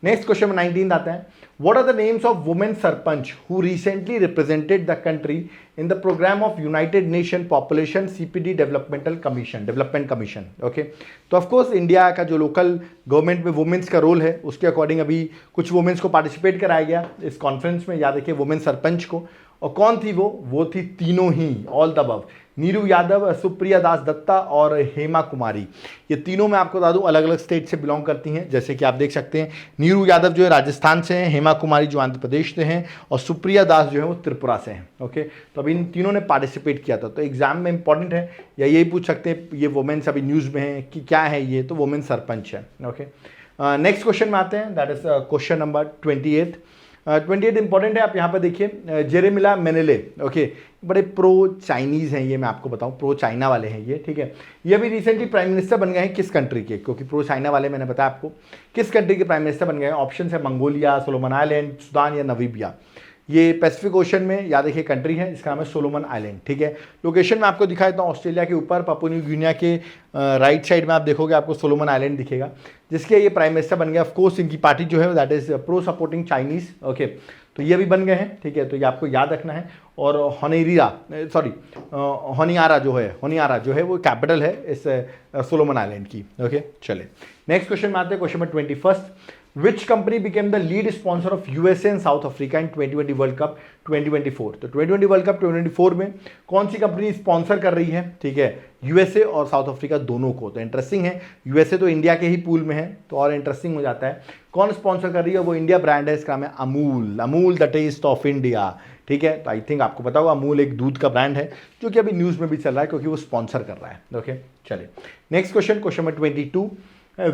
नेक्स्ट क्वेश्चन 19 आता है, what are the names of women sarpanch who recently represented the country in the programme of United Nation population CPD development commission. Okay, तो ऑफकोर्स इंडिया का जो लोकल गवर्नमेंट में वुमेन्स का role है उसके according अभी कुछ वुमेन्स को पार्टिसिपेट कराया गया इस कॉन्फ्रेंस में, याद रखिए वुमेन सरपंच को। और कौन थी वो थी तीनों ही, all the above, Neeru Yadav, Supriya Das Dutta और हेमा कुमारी। ये तीनों मैं आपको बता दूं अलग अलग स्टेट से बिलोंग करती हैं, जैसे कि आप देख सकते हैं नीरू यादव जो है राजस्थान से हैं, हेमा कुमारी जो आंध्र प्रदेश से हैं और सुप्रिया दास जो है वो त्रिपुरा से हैं। ओके, तो अभी इन तीनों ने पार्टिसिपेट किया था, तो एग्जाम में इंपॉर्टेंट है, या यही पूछ सकते हैं ये वुमेन्स अभी न्यूज़ में हैं कि क्या है ये, तो वुमेन सरपंच है। ओके, नेक्स्ट क्वेश्चन में आते हैं, that is question number 28 important है। आप यहाँ पर देखिए जेरेमिला मेनेले, ओके, बड़े प्रो चाइनीज़ हैं ये, मैं आपको बताऊं प्रो चाइना वाले हैं ये, ठीक है। ये अभी रिसेंटली प्राइम मिनिस्टर बन गए हैं किस कंट्री के, क्योंकि प्रो चाइना वाले मैंने बताया आपको किस कंट्री के प्राइम मिनिस्टर बन गए हैं। ऑप्शन है मंगोलिया, सोलोमन आइलैंड, सूडान या नमीबिया। ये पैसिफिक ओशन में याद रखिए कंट्री है जिसका नाम है सोलोमन आइलैंड, ठीक है। लोकेशन में आपको दिखाया था ऑस्ट्रेलिया के ऊपर, पापुआ न्यू गिनिया के राइट साइड में आप देखोगे आपको सोलोमन आइलैंड दिखेगा, जिसके ये प्राइम मिनिस्टर बन गया। ऑफकोर्स इनकी पार्टी जो है that is pro supporting Chinese. Okay, तो ये भी बन गए हैं, ठीक है, तो ये आपको याद रखना है। और होनियारा जो है वो कैपिटल है इस सोलोमन आइलैंड की। ओके, चले नेक्स्ट क्वेश्चन में आते हैं, question number 21, Which company became the lead sponsor of USA and South Africa in 2020 World Cup 2024? तो 2020 वर्ल्ड कप 2024 में कौन सी कंपनी स्पॉन्सर कर रही है, ठीक है, यूएसए और साउथ अफ्रीका दोनों को। तो इंटरेस्टिंग है, यूएसए तो इंडिया के ही पूल में है तो और इंटरेस्टिंग हो जाता है। कौन स्पॉन्सर कर रही है, वो इंडिया ब्रांड है, इसका नाम है Amul the taste of India, ठीक है। तो आई थिंक आपको पता होगा अमूल एक दूध का ब्रांड है जो कि अभी न्यूज़ में भी चल रहा है क्योंकि वो स्पॉन्सर कर रहा है। ओके, चलिए next question, question number 22,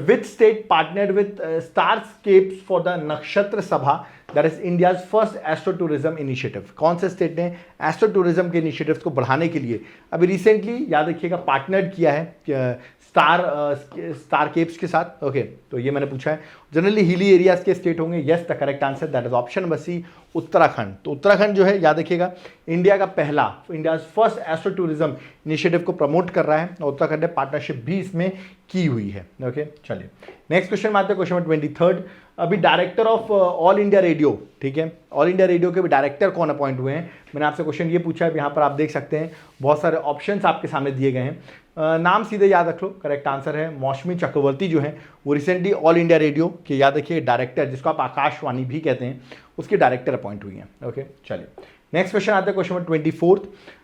which state partnered with Starscapes for the नक्षत्र सभा, that is India's first astro tourism initiative? कौन से स्टेट ने एस्ट्रो टूरिज्म के इनिशिएटिव्स को बढ़ाने के लिए अभी रिसेंटली याद रखिएगा पार्टनर्ड किया है स्टारकेप्स के साथ। ओके, तो ये मैंने पूछा है, जनरली हिली एरियाज के स्टेट होंगे। Yes, the correct answer that is option number C, Uttarakhand. तो उत्तराखंड जो है याद रखिएगा इंडिया का पहला, India first astro tourism initiative को प्रमोट कर रहा है और उत्तराखंड ने पार्टनरशिप भी इसमें की हुई है। ओके, चलिए नेक्स्ट क्वेश्चन में आते हैं, क्वेश्चन नंबर 23, अभी director of all India radio, ठीक है, ऑल इंडिया रेडियो के भी डायरेक्टर कौन अपॉइंट हुए हैं। मैंने आपसे क्वेश्चन ये पूछा है, यहाँ पर आप देख सकते हैं बहुत सारे ऑप्शंस आपके सामने दिए गए हैं, नाम सीधे याद रख लो। करेक्ट आंसर है मौसमी चक्रवर्ती जो है वो रिसेंटली ऑल इंडिया रेडियो के याद रखिए डायरेक्टर, जिसको आप आकाशवाणी भी कहते हैं, उसके डायरेक्टर अपॉइंट हुई हैं। ओके, चलिए नेक्स्ट क्वेश्चन आता है, क्वेश्चन नंबर 24,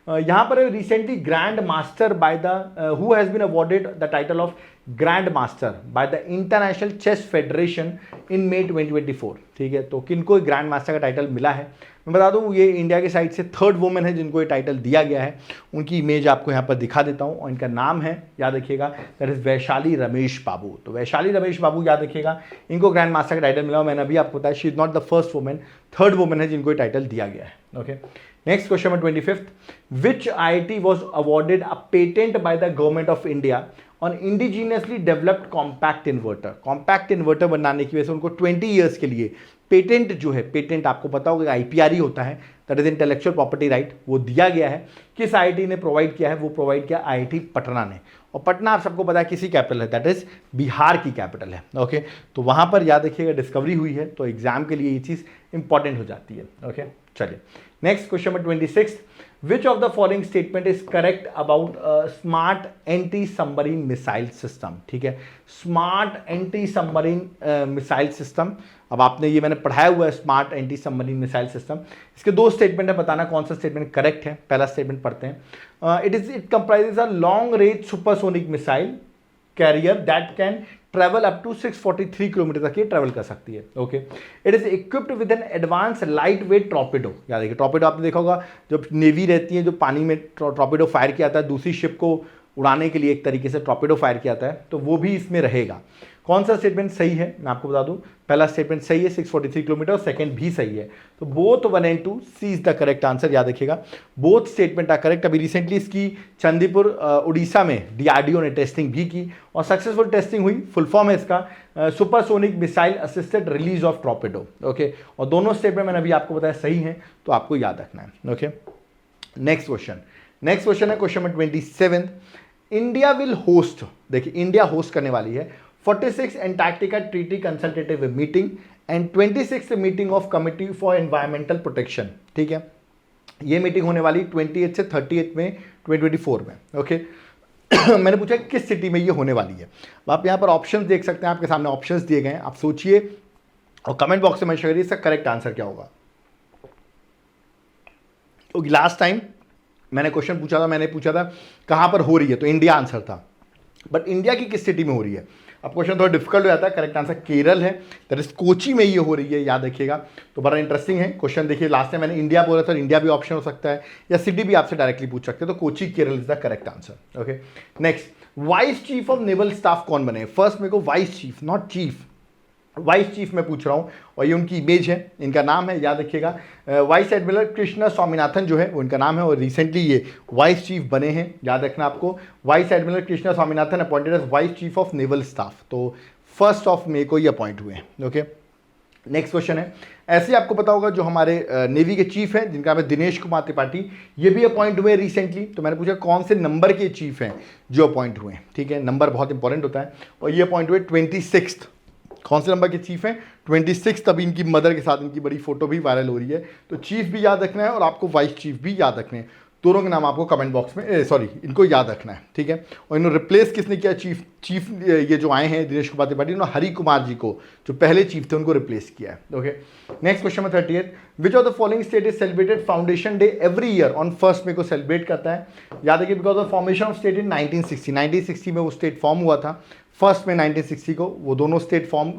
यहाँ पर recently grand master by the who has been awarded the title of grand master by the international chess federation in May 2024, ठीक है। तो किनको ग्रैंड मास्टर का टाइटल मिला है, मैं बता दूं ये इंडिया के साइड से थर्ड वुमेन है जिनको ये टाइटल दिया गया है। उनकी इमेज आपको यहाँ पर दिखा देता हूँ और इनका नाम है याद रखिएगा दैट इज वैशाली रमेश बाबू। तो वैशाली रमेश बाबू याद रखिएगा, इनको ग्रैंड मास्टर का टाइटल मिला। मैंने अभी आपको बताया she is not the first women, third women है जिनको ये टाइटल दिया गया है। Okay, next question number 25, which IIT was awarded a patent by the government of India on indigenously developed compact inverter. Compact inverter बनाने की वजह से उनको 20 ईयर्स के लिए पेटेंट जो है, पेटेंट आपको पता होगा IPR ही होता है, that is intellectual property right, वो दिया गया है। किस IIT ने प्रोवाइड किया है, वो प्रोवाइड किया IIT पटना ने। और पटना आप सबको पता है किसी कैपिटल है, दैट इज बिहार की कैपिटल है। ओके, तो वहाँ पर याद रखिएगा डिस्कवरी हुई है, तो एग्जाम के लिए ये चीज़ इंपॉर्टेंट हो जाती है। ओके, चलिए next question number 26, Which of the following statement is correct about smart anti-submarine missile system? ठीक है, smart anti submarine missile system. अब आपने ये मैंने पढ़ाया हुआ है smart anti submarine missile system. इसके दो स्टेटमेंट है, बताना कौन सा स्टेटमेंट करेक्ट है। पहला स्टेटमेंट पढ़ते हैं, it comprises a long range supersonic missile carrier that can travel up to 643 kilometre तक ये ट्रेवल कर सकती है। Okay, it is equipped with an advance light weight torpedo. याद देखिए टॉर्पेडो आपने देखा होगा, जब नेवी रहती है जो पानी में टॉर्पेडो फायर किया जाता है दूसरी शिप को उड़ाने के लिए, एक तरीके से टॉर्पेडो फायर किया जाता है, तो वो भी इसमें रहेगा। कौन सा स्टेटमेंट सही है मैं आपको बता दूं, पहला स्टेटमेंट सही है 643 किलोमीटर, और सेकंड भी सही है। तो both 1 and 2 C is the correct answer. याद रखिएगा बोथ स्टेटमेंट आर करेक्ट। अभी रिसेंटली इसकी चंदीपुर उड़ीसा में DRDO ने टेस्टिंग भी की और सक्सेसफुल टेस्टिंग हुई। फुल फॉर्म है इसका supersonic missile assisted release of torpedo. Okay, और दोनों स्टेटमेंट मैंने अभी आपको बताया सही है, तो आपको याद रखना है। ओके, नेक्स्ट क्वेश्चन है question number 27, India will host, देखिए इंडिया होस्ट करने वाली है 46 Antarctica treaty consultative meeting and 26 meeting of committee for environmental protection. ठीक है, ये मीटिंग होने वाली 28 से 38 में 2024 में। ओके मैंने पूछा किस सिटी में ये होने वाली है। आप यहाँ पर ऑप्शंस देख सकते हैं, आपके सामने ऑप्शंस दिए गए हैं, आप सोचिए और कमेंट बॉक्स में शेयर करिए इसका करेक्ट आंसर क्या होगा। क्योंकि लास्ट टाइम मैंने क्वेश्चन पूछा था, मैंने पूछा था कहां पर हो रही है, तो इंडिया आंसर था, बट इंडिया की किस सिटी में हो रही है। अब क्वेश्चन थोड़ा डिफिकल्ट हो जाता है। करेक्ट आंसर केरल है, दैट इज कोची में ये हो रही है, याद रखिएगा। तो बड़ा इंटरेस्टिंग है क्वेश्चन। देखिए लास्ट टाइम मैंने इंडिया बोला था, इंडिया भी ऑप्शन हो सकता है या सिटी भी आपसे डायरेक्टली पूछ सकते हैं, तो Kochi Kerala is the correct answer. Okay next, vice chief of naval staff कौन बने। फर्स्ट मेरे को vice chief, not chief, vice chief में पूछ रहा हूं और ये उनकी इमेज है, इनका नाम है, याद रखिएगा वाइस एडमिरल कृष्णा स्वामीनाथन जो है वो इनका नाम है और रिसेंटली ये वाइस चीफ बने हैं, याद रखना आपको। Vice admiral Krishna Swaminathan appointed as vice chief of naval staff, तो 1 मई को ये अपॉइंट हुए हैं। ओके नेक्स्ट क्वेश्चन है, ऐसे आपको पता होगा जो हमारे नेवी के चीफ हैं जिनका नाम है दिनेश कुमार त्रिपाठी, ये भी अपॉइंट हुए रिसेंटली। तो मैंने पूछा कौन से नंबर के चीफ हैं जो अपॉइंट हुए हैं। ठीक है, नंबर बहुत इंपॉर्टेंट होता है और ये अपॉइंट हुए 26। कौन से नंबर के चीफ हैं, 26। तभी इनकी मदर के साथ इनकी बड़ी फोटो भी वायरल हो रही है। तो चीफ भी याद रखना है और आपको वाइस चीफ भी याद रखने हैं, दोनों के नाम आपको कमेंट बॉक्स में सॉरी इनको याद रखना है। ठीक है, और इन्होंने रिप्लेस किसने किया, चीफ ये जो आए हैं दिनेश कुमार त्रिपाठी, इन्होंने हरि कुमार जी को जो पहले चीफ थे उनको रिप्लेस किया है। ओके नेक्स्ट क्वेश्चन में 38, which of the following state is celebrated foundation day every year on 1 मई को सेलिब्रेट करता है। याद रखिए because of formation of state in 1960 में वो स्टेट फॉर्म हुआ था 1 मई 1960 को, वो दोनों स्टेट फॉर्म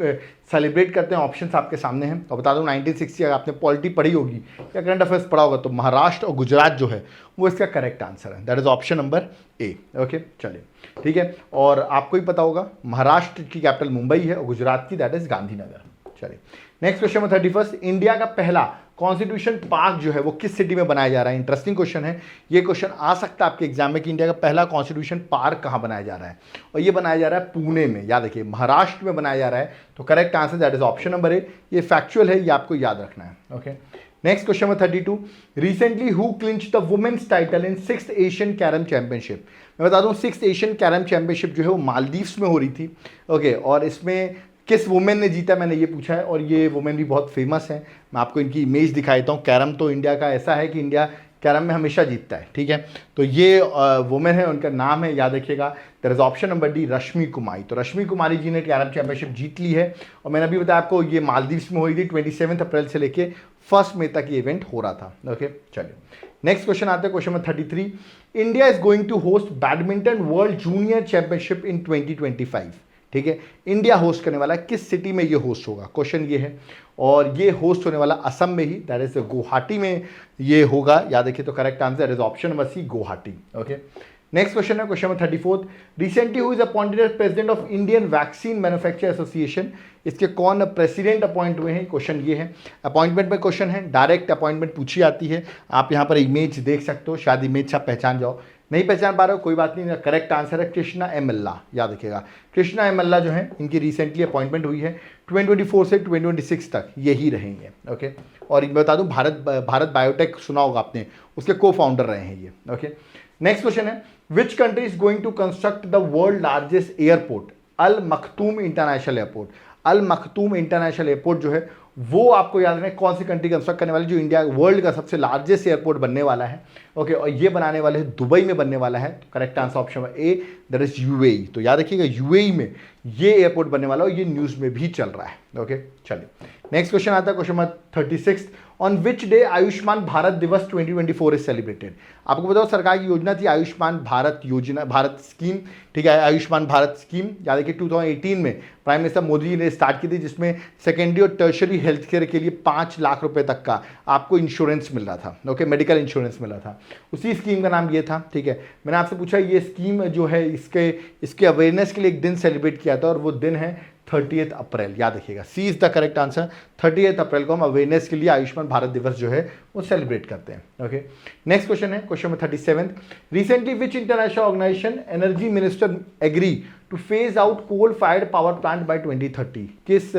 सेलिब्रेट करते हैं। ऑप्शंस आपके सामने हैं और बता दूं 1960 अगर आपने पॉलिटी पढ़ी होगी या करंट अफेयर्स पढ़ा होगा तो महाराष्ट्र और गुजरात जो है वो इसका करेक्ट आंसर है, that is option number A. Okay चलिए ठीक है, और आपको ही पता होगा महाराष्ट्र की कैपिटल मुंबई है और गुजरात की दैट इज गांधीनगर। चलिए नेक्स्ट क्वेश्चन में 31, इंडिया का पहला कॉन्स्टिट्यूशन पार्क जो है वो किस सिटी में बनाया जा रहा है। इंटरेस्टिंग क्वेश्चन है, ये क्वेश्चन आ सकता है आपके एग्जाम में कि इंडिया का पहला कॉन्स्टिट्यूशन पार्क कहाँ बनाया जा रहा है, और ये बनाया जा रहा है पुणे में। याद रखिए महाराष्ट्र में बनाया जा रहा है, तो correct answer that is option number ए। ये फैक्चुअल है, ये आपको याद रखना है। ओके नेक्स्ट क्वेश्चन में 32, recently who clinch the women's title in 6th Asian carrom championship. मैं बता दूं 6th एशियन कैरम चैंपियनशिप जो है वो मालदीव्स में हो रही थी। ओके और इसमें किस वुमेन ने जीता, मैंने ये पूछा है, और ये वुमेन भी बहुत फेमस है। मैं आपको इनकी इमेज दिखा देता हूँ। कैरम तो इंडिया का ऐसा है कि इंडिया कैरम में हमेशा जीतता है। ठीक है, तो ये वुमेन है, उनका नाम है, याद रखिएगा, there is option number D, Rashmi Kumari. तो रश्मि कुमारी जी ने कैरम चैंपियनशिप जीत ली है और मैंने अभी बताया आपको ये मालदीव्स में हुई थी। 27 अप्रैल से लेके 1 मई तक ये इवेंट हो रहा था। ओके चलिए नेक्स्ट क्वेश्चन आते हैं, question number 33, India is going to host badminton world junior championship in 2025। ठीक है, इंडिया होस्ट करने वाला है, किस सिटी में ये होस्ट होगा, क्वेश्चन ये है। और ये होस्ट होने वाला असम में ही, दैट इज गुवाहाटी में ये होगा। याद रखिए, तो correct answer is option number C, Guwahati. Okay next question है, question number 34, recently who is appointed as president of Indian vaccine manufacture association. इसके कौन प्रेसिडेंट अपॉइंट हुए हैं, क्वेश्चन ये है। अपॉइंटमेंट में क्वेश्चन है, डायरेक्ट अपॉइंटमेंट पूछी आती है। आप यहाँ पर इमेज देख सकते हो, शायद इमेज से आप पहचान जाओ, नहीं पहचान पा रहे हो कोई बात नहीं, करेक्ट आंसर है कृष्णा एम अल्ला। याद रखिएगा, कृष्णा एम अल्ला जो है इनकी रिसेंटली अपॉइंटमेंट हुई है, 2024 से 2026 तक यही रहेंगे। ओके और मैं बता दूं भारत बायोटेक सुना होगा आपने, उसके को फाउंडर रहे हैं ये। ओके नेक्स्ट क्वेश्चन है, which country is going to construct the world largest airport, Al Maktoum international airport. Al Maktoum international airport जो है वो आपको याद रखना है कौन सी कंट्री कंस्ट्रक्ट करने वाली, जो इंडिया वर्ल्ड का सबसे लार्जेस्ट एयरपोर्ट बनने वाला है। ओके और ये बनाने वाले हैं दुबई में बनने वाला है। तो correct answer option A, that is UAE. तो याद रखिएगा यूएई में ये एयरपोर्ट बनने वाला है, ये न्यूज में भी चल रहा है। ओके चलिए नेक्स्ट क्वेश्चन आता है, question number 36, on which day Ayushman Bharat दिवस 2024 इज सेलिब्रेटेड। आपको बताओ सरकार की योजना थी आयुष्मान भारत योजना, भारत स्कीम। ठीक है, आयुष्मान भारत स्कीम याद रखिए 2018 में प्राइम मिनिस्टर मोदी ने स्टार्ट की थी, जिसमें सेकेंडरी और टर्शरी हेल्थ केयर के लिए 5 लाख रुपए तक का आपको इंश्योरेंस मिल रहा था। ओके मेडिकल इंश्योरेंस मिल रहा था, उसी स्कीम का नाम ये था। ठीक है, मैंने आपसे पूछा ये स्कीम जो है इसके अवेयरनेस के लिए एक दिन सेलिब्रेट किया था और वो दिन है 30 अप्रैल। याद रखिएगा, सी इज द करेक्ट आंसर। 30 अप्रैल को हम अवेयरनेस के लिए आयुष्मान भारत दिवस जो है वो सेलिब्रेट करते हैं। ओके नेक्स्ट क्वेश्चन है, question number 37, recently which international organisation energy minister agree to phase out coal fired power plant by 2030। किस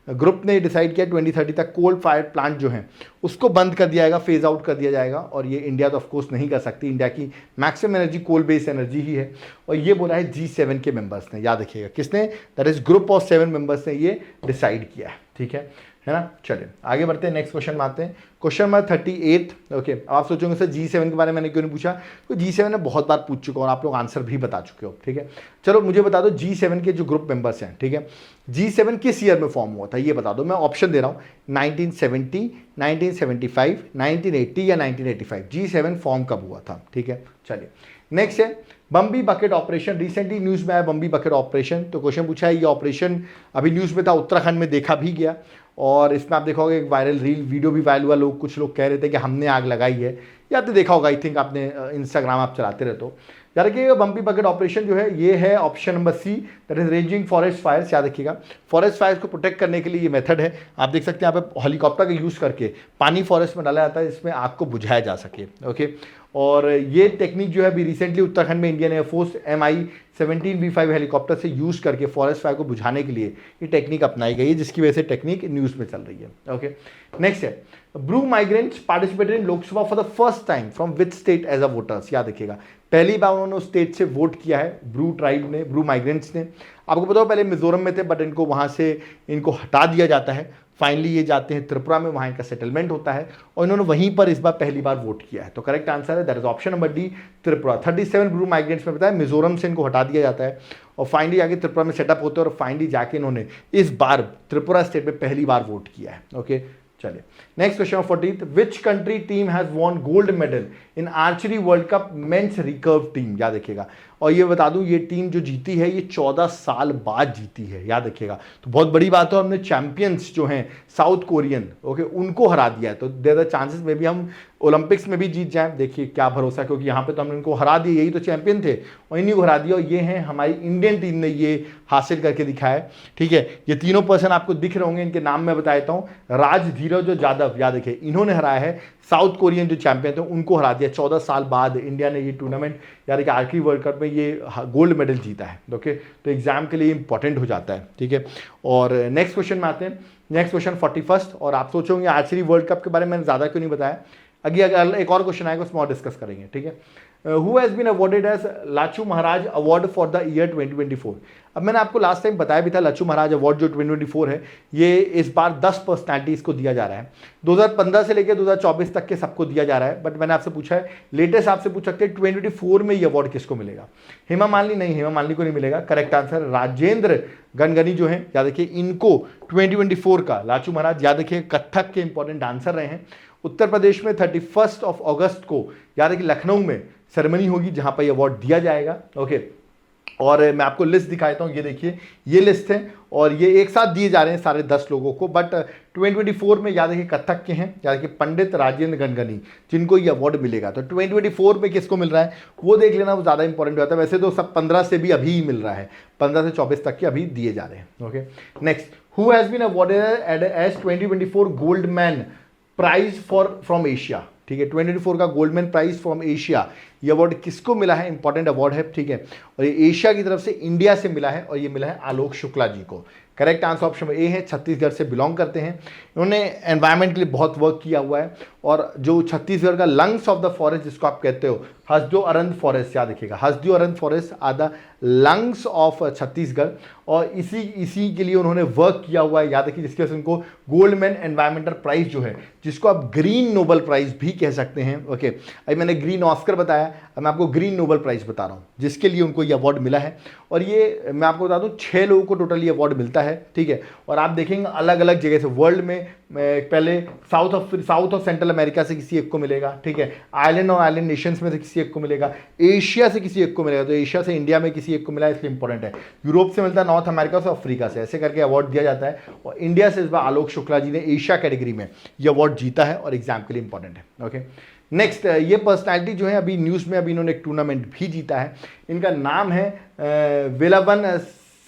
ग्रुप ने डिसाइड किया 2030 तक कोल फायर प्लांट जो हैं उसको बंद कर दिया जाएगा, फेज आउट कर दिया जाएगा। और ये इंडिया तो ऑफकोर्स नहीं कर सकती, इंडिया की maximum energy coal based energy ही है। और ये बोला है G7 के मेंबर्स ने, याद रखिएगा किसने, that is group of 7 members ने ये डिसाइड किया है, ठीक है ना। चलिए आगे बढ़ते हैं, नेक्स्ट क्वेश्चन में आते हैं। Question number 38। ओके, आप सोचोगे सर G7 के बारे में मैंने क्यों नहीं पूछा, तो G7 ने बहुत बार पूछ चुका और आप लोग आंसर भी बता चुके हो, ठीक है। चलो मुझे बता दो G7 के जो ग्रुप मेंबर्स हैं, ठीक है, G7 किस ईयर में फॉर्म हुआ था ये बता दो। मैं ऑप्शन दे रहा हूँ 1970, 1975, 1980 या 1985। G7 फॉर्म कब हुआ था, ठीक है। चलिए नेक्स्ट है बम्बी बकेट ऑपरेशन। रिसेंटली न्यूज़ में आया बम्बी बकेट ऑपरेशन, तो क्वेश्चन पूछा है ये ऑपरेशन अभी न्यूज़ में था, उत्तराखंड में देखा भी गया। और इसमें आप देखोगे एक वायरल रील वीडियो भी वायरल हुआ, लोग कुछ लोग कह रहे थे कि हमने आग लगाई है, या आपने देखा होगा, आई थिंक आपने इंस्टाग्राम आप चलाते रहते हो। याद रखिएगा बम्बी बकेट ऑपरेशन जो है ये है option number C, that is ranging forest fires. याद रखिएगा फॉरेस्ट फायर्स को प्रोटेक्ट करने के लिए ये मेथड है। आप देख सकते हैं यहाँ पे हेलीकॉप्टर का यूज़ करके पानी फॉरेस्ट में डाला जाता है, इसमें आग को बुझाया जा सके, ओके। और ये टेक्निक जो है अभी रिसेंटली उत्तराखंड में इंडियन एयरफोर्स Mi-17V5 हेलीकॉप्टर से यूज़ करके फॉरेस्ट फायर को बुझाने के लिए ये टेक्निक अपनाई गई है, जिसकी वजह से टेक्निक न्यूज़ में चल रही है, ओके। नेक्स्ट है Bru migrants participated in Lok Sabha for the first time from which state as a voters. याद रखिएगा पहली बार उन्होंने उस स्टेट से वोट किया है, ब्रू ट्राइब ने, ब्रू माइग्रेंट्स ने। आपको पता हो पहले मिजोरम में थे, बट इनको वहाँ से इनको हटा दिया जाता है, फाइनली ये जाते हैं त्रिपुरा में, वहाँ इनका सेटलमेंट होता है और इन्होंने वहीं पर इस बार पहली बार वोट किया है। तो करेक्ट आंसर है that is option number D, Tripura. 37 Bru migrants में बताया मिजोरम से इनको हटा दिया जाता है और फाइनली आगे त्रिपुरा में सेटअप होते हैं और फाइनली जाके इन्होंने इस बार त्रिपुरा स्टेट में पहली बार वोट किया है, ओके। चलिए next question 40th, which country team has won gold medal in archery world cup men's recurve team. याद रखिएगा और ये बता दूं ये टीम जो जीती है ये 14 साल बाद जीती है, याद रखिएगा। तो बहुत बड़ी बात है, हमने चैंपियंस जो हैं साउथ कोरियन, ओके, उनको हरा दिया है। तो देयर आर चांसेस में भी हम ओलंपिक्स में भी जीत जाएं, देखिए क्या भरोसा, क्योंकि यहाँ पे तो हमने इनको हरा दिया, यही तो चैंपियन थे और इन्हीं को हरा दिया। और ये हैं हमारी इंडियन टीम ने ये हासिल करके दिखाया है, ठीक है। ये तीनों पर्सन आपको दिख रहे होंगे, इनके नाम मैं बता देता हूँ। राज धीरज जादव, याद रखिए इन्होंने हराया है साउथ कोरियन जो चैंपियन थे, उनको हरा दिया। 14 साल बाद इंडिया ने ये टूर्नामेंट यार कि आर्चरी वर्ल्ड कप में ये गोल्ड मेडल जीता है, ओके। तो एग्जाम के लिए इंपॉर्टेंट हो जाता है, ठीक है। और नेक्स्ट क्वेश्चन में आते हैं, नेक्स्ट क्वेश्चन 41। और आप सोचोगे आर्चरी वर्ल्ड कप के बारे में मैंने ज़्यादा क्यों नहीं बताया, आगे अगर एक और क्वेश्चन आएगा उसमें और डिस्कस करेंगे, ठीक है। Who has been awarded as Lachu Maharaj award for the year 2024। अब मैंने आपको लास्ट टाइम बताया भी था लाचू महाराज अवार्ड जो 2024 है ये इस बार 10 पर्सनैलिटीज़ को दिया जा रहा है। 2015 से लेकर 2024 तक के सबको दिया जा रहा है, बट मैंने आपसे पूछा है लेटेस्ट, आपसे पूछ सकते हैं 2024 में ये अवार्ड किसको मिलेगा। हेमा मालिनी नहीं, हेमा मालिनी को नहीं मिलेगा। करेक्ट आंसर राजेंद्र गनगनी जो है, याद रखिए इनको 2024 का लाचू महाराज, याद रखिए कथक के इंपॉर्टेंट डांसर रहे हैं। उत्तर प्रदेश में 31 अगस्त को याद रखिए लखनऊ में सेरेमनी होगी जहां पर ये अवार्ड दिया जाएगा, ओके। और मैं आपको लिस्ट दिखा देता हूँ, ये देखिए ये लिस्ट है और ये एक साथ दिए जा रहे हैं सारे 10 लोगों को, बट 2024 में याद रखिए कथक के हैं, याद रखिए पंडित राजेंद्र गनगनी जिनको ये अवार्ड मिलेगा। तो 2024 में किसको मिल रहा है वो देख लेना, वो ज़्यादा इंपॉर्टेंट होता है। वैसे तो सब 15 से भी अभी ही मिल रहा है, 15 से 24 तक के अभी दिए जा रहे हैं, okay. Next, who has been awarded as 2024 gold man prize from Asia, ठीक है। 2024 का गोल्डमैन प्राइज फ्रॉम एशिया, ये अवार्ड किसको मिला है, इंपॉर्टेंट अवार्ड है, ठीक है। और ये एशिया की तरफ से इंडिया से मिला है और ये मिला है आलोक शुक्ला जी को। करेक्ट आंसर ऑप्शन ए है, छत्तीसगढ़ से बिलोंग करते हैं। इन्होंने एनवायरनमेंट के लिए बहुत वर्क किया हुआ है और जो छत्तीसगढ़ का लंग्स ऑफ द फॉरेस्ट जिसको आप कहते हो, हसदो अरंत फॉरेस्ट, याद रखिएगा Hasdeo Arand forest are the lungs of Chhattisgarh और इसी के लिए उन्होंने वर्क किया हुआ है, याद रखिए, जिसकी वजह से उनको गोल्डमैन एनवायरमेंटल प्राइज जो है, जिसको आप ग्रीन नोबल प्राइज भी कह सकते हैं, ओके। अभी मैंने ग्रीन ऑस्कर बताया, अब मैं आपको ग्रीन नोबल प्राइज बता रहा हूँ जिसके लिए उनको ये अवार्ड मिला है। और ये मैं आपको बता दूँ 6 लोगों को टोटल ये अवार्ड मिलता है, ठीक है। और आप देखेंगे अलग अलग जगह से वर्ल्ड में, पहले साउथ ऑफ सेंट्रल अमेरिका से किसी एक को मिलेगा, ठीक है। आइलैंड और आइलैंड नेशंस में से किसी एक को मिलेगा, एशिया से किसी एक को मिलेगा, तो एशिया से इंडिया में किसी एक को मिला है, इसलिए इंपॉर्टेंट है। यूरोप से मिलता है, नॉर्थ अमेरिका से, अफ्रीका से, ऐसे करके अवार्ड दिया जाता है। और इंडिया से इस बार आलोक शुक्ला जी ने एशिया कैटेगरी में ये अवार्ड जीता है और एग्जाम के लिए इंपॉर्टेंट है, ओके। नेक्स्ट, ये पर्सनैलिटी जो है अभी न्यूज़ में, अभी इन्होंने एक टूर्नामेंट भी जीता है, इनका नाम है Velavan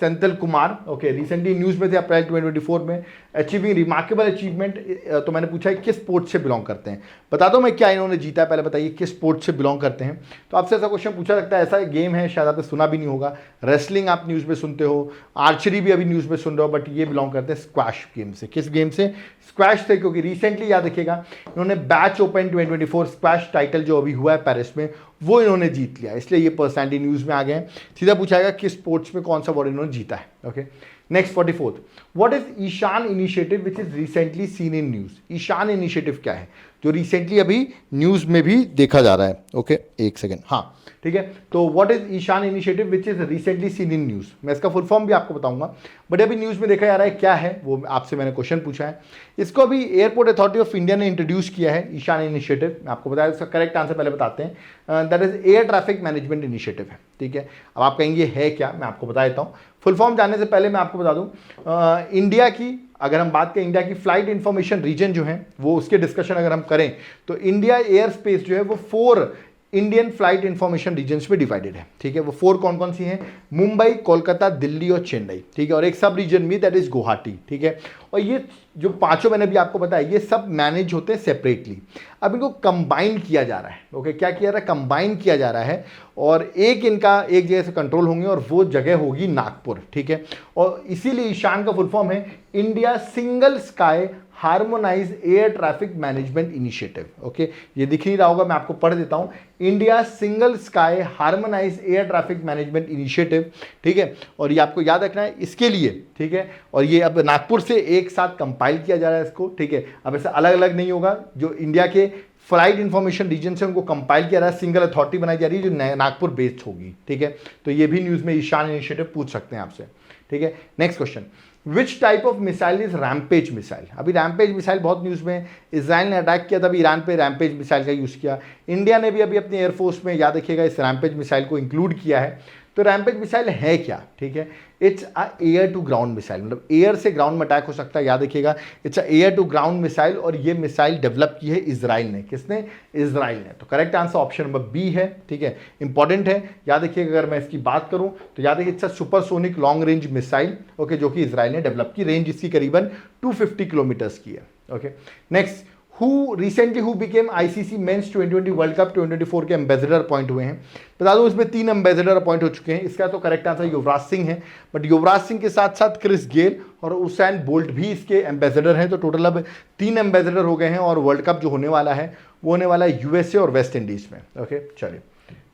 Senthil Kumar, okay, recently news में थे अप्रैल 2024 में, अचीविंग रिमार्केबल अचीवमेंट। तो मैंने पूछा है किस स्पोर्ट से बिलोंग करते हैं, बता दो मैं क्या इन्होंने जीता है, पहले बताइए किस स्पोर्ट से बिलोंग करते हैं। तो आपसे ऐसा क्वेश्चन पूछा सकता है, ऐसा एक गेम है शायद आपने सुना भी नहीं होगा, रेसलिंग आप न्यूज़ में सुनते हो, आर्चरी भी अभी न्यूज़ में सुन रहे हो, बट ये बिलोंग करते हैं स्क्वैश गेम से। किस गेम से? स्क्वैश से, क्योंकि रिसेंटली याद रखिएगा इन्होंने बैच ओपन 2024 स्क्वैश टाइटल जो अभी हुआ है पेरिस में, वो इन्होंने जीत लिया, इसलिए ये पर्सनैलिटी न्यूज़ में आ गए हैं। सीधा पूछाएगा किस स्पोर्ट्स में कौन सा अवार्ड इन्होंने जीता है। Okay, next 44th, what is Ishan initiative which is recently seen in news. Ishan initiative क्या है जो रिसेंटली अभी न्यूज़ में भी देखा जा रहा है। ओके, एक सेकेंड, हाँ ठीक है। तो what is Ishan initiative which is recently seen in news, मैं इसका फुल फॉर्म भी आपको बताऊंगा, बट अभी न्यूज़ में देखा जा रहा है क्या है, वो आपसे मैंने क्वेश्चन पूछा है। इसको अभी एयरपोर्ट अथॉरिटी ऑफ इंडिया ने इंट्रोड्यूस किया है ईशान इनिशिएटिव। मैं आपको बताया, इसका करेक्ट आंसर पहले बताते हैं, that is air traffic management initiative है। ठीक है, अब आप कहेंगे है क्या, मैं आपको बता देता हूँ। फुल फॉर्म जानने से पहले मैं आपको बता दूं, इंडिया की अगर हम बात करें, इंडिया की फ्लाइट इंफॉर्मेशन रीजन जो है वो उसके डिस्कशन अगर हम करें तो इंडिया एयर स्पेस जो है वो 4 इंडियन फ्लाइट इंफॉर्मेशन रीजन्स में डिवाइडेड है। ठीक है, वो 4 कौन कौन सी हैं? मुंबई, कोलकाता, दिल्ली और चेन्नई। ठीक है, और एक सब रीजन भी दैट इज गुवाहाटी। ठीक है, और ये जो पांचों मैंने भी आपको बताया ये सब मैनेज होते हैं सेपरेटली, अब इनको कंबाइन किया जा रहा है। ओके, क्या किया जा रहा है? कंबाइन किया जा रहा है, और एक इनका एक जगह से कंट्रोल होंगे और वो जगह होगी नागपुर। ठीक है, और इसीलिए ईशान का फुल फॉर्म है India single sky harmonise air traffic management initiative. Okay, ये दिख नहीं रहा होगा, मैं आपको पढ़ देता हूं, India single sky harmonise air traffic management initiative. ठीक है, और ये आपको याद रखना है इसके लिए। ठीक है, और ये अब नागपुर से एक साथ कंपाइल किया जा रहा है इसको। ठीक है, अब ऐसे अलग अलग नहीं होगा, जो इंडिया के फ्लाइट इंफॉर्मेशन रीजन से उनको कंपाइल किया जा रहा है, सिंगल अथॉरिटी बनाई जा रही है जो नागपुर बेस्ड होगी। ठीक है, तो ये भी न्यूज़ में ईशान इनिशिएटिव पूछ सकते हैं आपसे। ठीक है, next question, which type of missile is rampage missile. अभी रैम्पेज मिसाइल बहुत न्यूज़ में, इजराइल ने अटैक किया था अभी ईरान पे, रैम्पेज मिसाइल का यूज़ किया। इंडिया ने भी अभी अपनी एयरफोर्स में याद रखिएगा इस रैम्पेज मिसाइल को इंक्लूड किया है। तो रैम्पेज मिसाइल है क्या? ठीक है, it's a air to ground missile, मतलब एयर से ग्राउंड में अटैक हो सकता है, याद रखिएगा it's a air to ground missile, और ये मिसाइल डेवलप की है इजराइल ने। किसने? इजराइल ने। तो correct answer option number B है। ठीक है, इंपॉर्टेंट है, याद रखिएगा। अगर मैं इसकी बात करूं तो याद रखिए it's a supersonic long range missile. Okay, जो कि इजराइल ने डेवलप की, रेंज इसकी करीबन 250 किलोमीटर्स की है। Okay, next, who recently who became ICC men's 2020 world cup 2024 के एम्बेसडर अपॉइंट हुए हैं। बता दो इसमें 3 एम्बेसडर अपॉइंट हो चुके हैं। इसका तो करेक्ट आंसर युवराज सिंह है, बट युवराज सिंह के साथ साथ क्रिस गेल और उसैन बोल्ट भी इसके एम्बेसडर हैं। तो टोटल अब 3 एम्बेसडर हो गए हैं, और वर्ल्ड कप जो होने वाला है वो होने वाला है यूएसए और वेस्ट इंडीज में। ओके, चलिए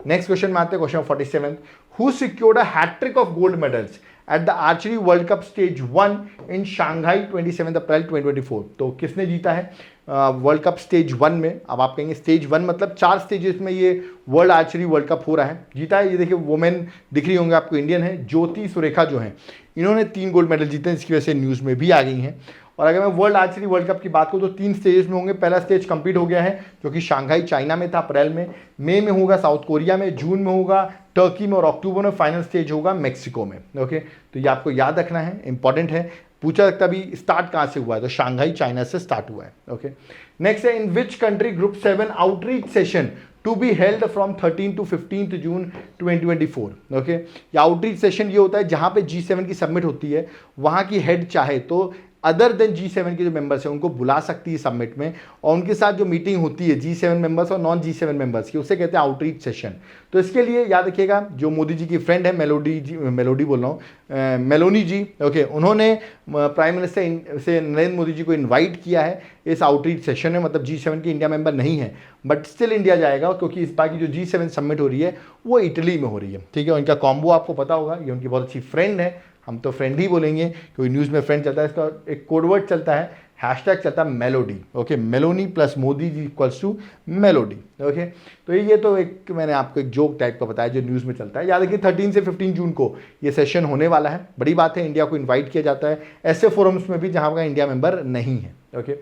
नेक्स्ट क्वेश्चन में आते हैं, question 47, who secured a hattrick of gold medals at the archery world cup stage 1 in Shanghai 27 April 2024। तो किसने जीता है वर्ल्ड कप स्टेज 1 में? अब आप कहेंगे स्टेज 1 मतलब 4 स्टेजेस में ये वर्ल्ड आर्चरी वर्ल्ड कप हो रहा है। जीता है, ये देखिए वुमेन दिख रही होंगे आपको, इंडियन है, ज्योति सुरेखा जो है, इन्होंने 3 गोल्ड मेडल जीते हैं, इसकी वजह से न्यूज़ में भी आ गई हैं। और अगर मैं वर्ल्ड आर्चरी वर्ल्ड कप की बात करूँ तो 3 स्टेजेस में होंगे। पहला स्टेज कंप्लीट हो गया है जो कि शंघाई चाइना में था अप्रैल में, मई में होगा साउथ कोरिया में, जून में होगा टर्की में, और अक्टूबर में फाइनल स्टेज होगा मेक्सिको में। ओके, तो ये आपको याद रखना है, इंपॉर्टेंट है, पूछा सकता भी स्टार्ट कहाँ से हुआ है, तो शंघाई चाइना से स्टार्ट हुआ है। ओके, नेक्स्ट है, in which country group 7 outreach session to be held from 13 to 15 June 2024। Okay, ये आउटरीच सेशन ये होता है जहाँ पे G7 की सबमिट होती है, वहाँ की हेड चाहे तो अदर देन G7 के जो मेंबर्स हैं उनको बुला सकती है सबमिट में, और उनके साथ जो मीटिंग होती है G7 मेंबर्स और नॉन G7 मेंबर्स की, उसे कहते हैं आउटरीच सेशन। तो इसके लिए याद रखिएगा जो मोदी जी की फ्रेंड है मेलोनी जी, ओके, उन्होंने प्राइम मिनिस्टर से नरेंद्र मोदी जी को इन्वाइट किया है इस आउटरीच सेशन में। मतलब G7 की इंडिया मेंबर नहीं है, बट स्टिल इंडिया जाएगा, क्योंकि इस बार की जो G7 सबमिट हो रही है वो इटली में हो रही है। ठीक है, उनका कॉम्बो आपको पता होगा, ये उनकी बहुत अच्छी फ्रेंड है, हम तो फ्रेंड ही बोलेंगे क्योंकि न्यूज़ में फ्रेंड चलता है, इसका एक कोडवर्ड चलता है, हैशटैग चलता है melody. Okay, Meloni plus Modi ji equals to melody. Okay, तो ये तो एक मैंने आपको एक जोक टाइप का बताया जो न्यूज़ में चलता है। याद रखिए 13 से 15 जून को ये सेशन होने वाला है, बड़ी बात है, इंडिया को इन्वाइट किया जाता है ऐसे फोरम्स में भी जहाँ का इंडिया मेंबर नहीं है। Okay,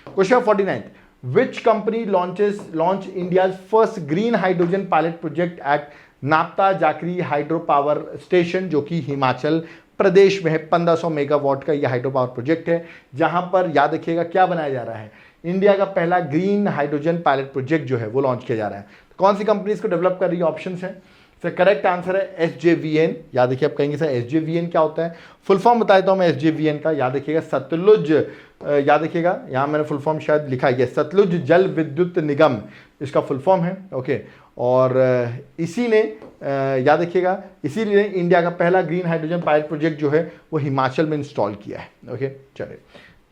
question 49, which company launch India's first green hydrogen pilot project at नाप्ता जाकरी हाइड्रो पावर स्टेशन, जो कि हिमाचल प्रदेश में है। 1500 मेगावाट का यह हाइड्रो पावर प्रोजेक्ट है, जहां पर याद रखिएगा क्या बनाया जा रहा है, इंडिया का पहला ग्रीन हाइड्रोजन पायलट प्रोजेक्ट जो है वो लॉन्च किया जा रहा है। तो कौन सी कंपनी इसको डेवलप कर रही है? ऑप्शंस है, सर करेक्ट आंसर है SJVN। याद रखिए, आप कहेंगे सर SJVN क्या होता है, फुल फॉर्म बता देता हूँ मैं SJVN का। याद रखिएगा सतलुज, याद रखिएगा यहाँ मैंने फुल फॉर्म शायद लिखा है, सतलुज जल विद्युत निगम इसका फुल फॉर्म है। ओके, और इसी ने याद रखिएगा इसीलिए इंडिया का पहला ग्रीन हाइड्रोजन पायलट प्रोजेक्ट जो है वो हिमाचल में इंस्टॉल किया है। ओके, चलिए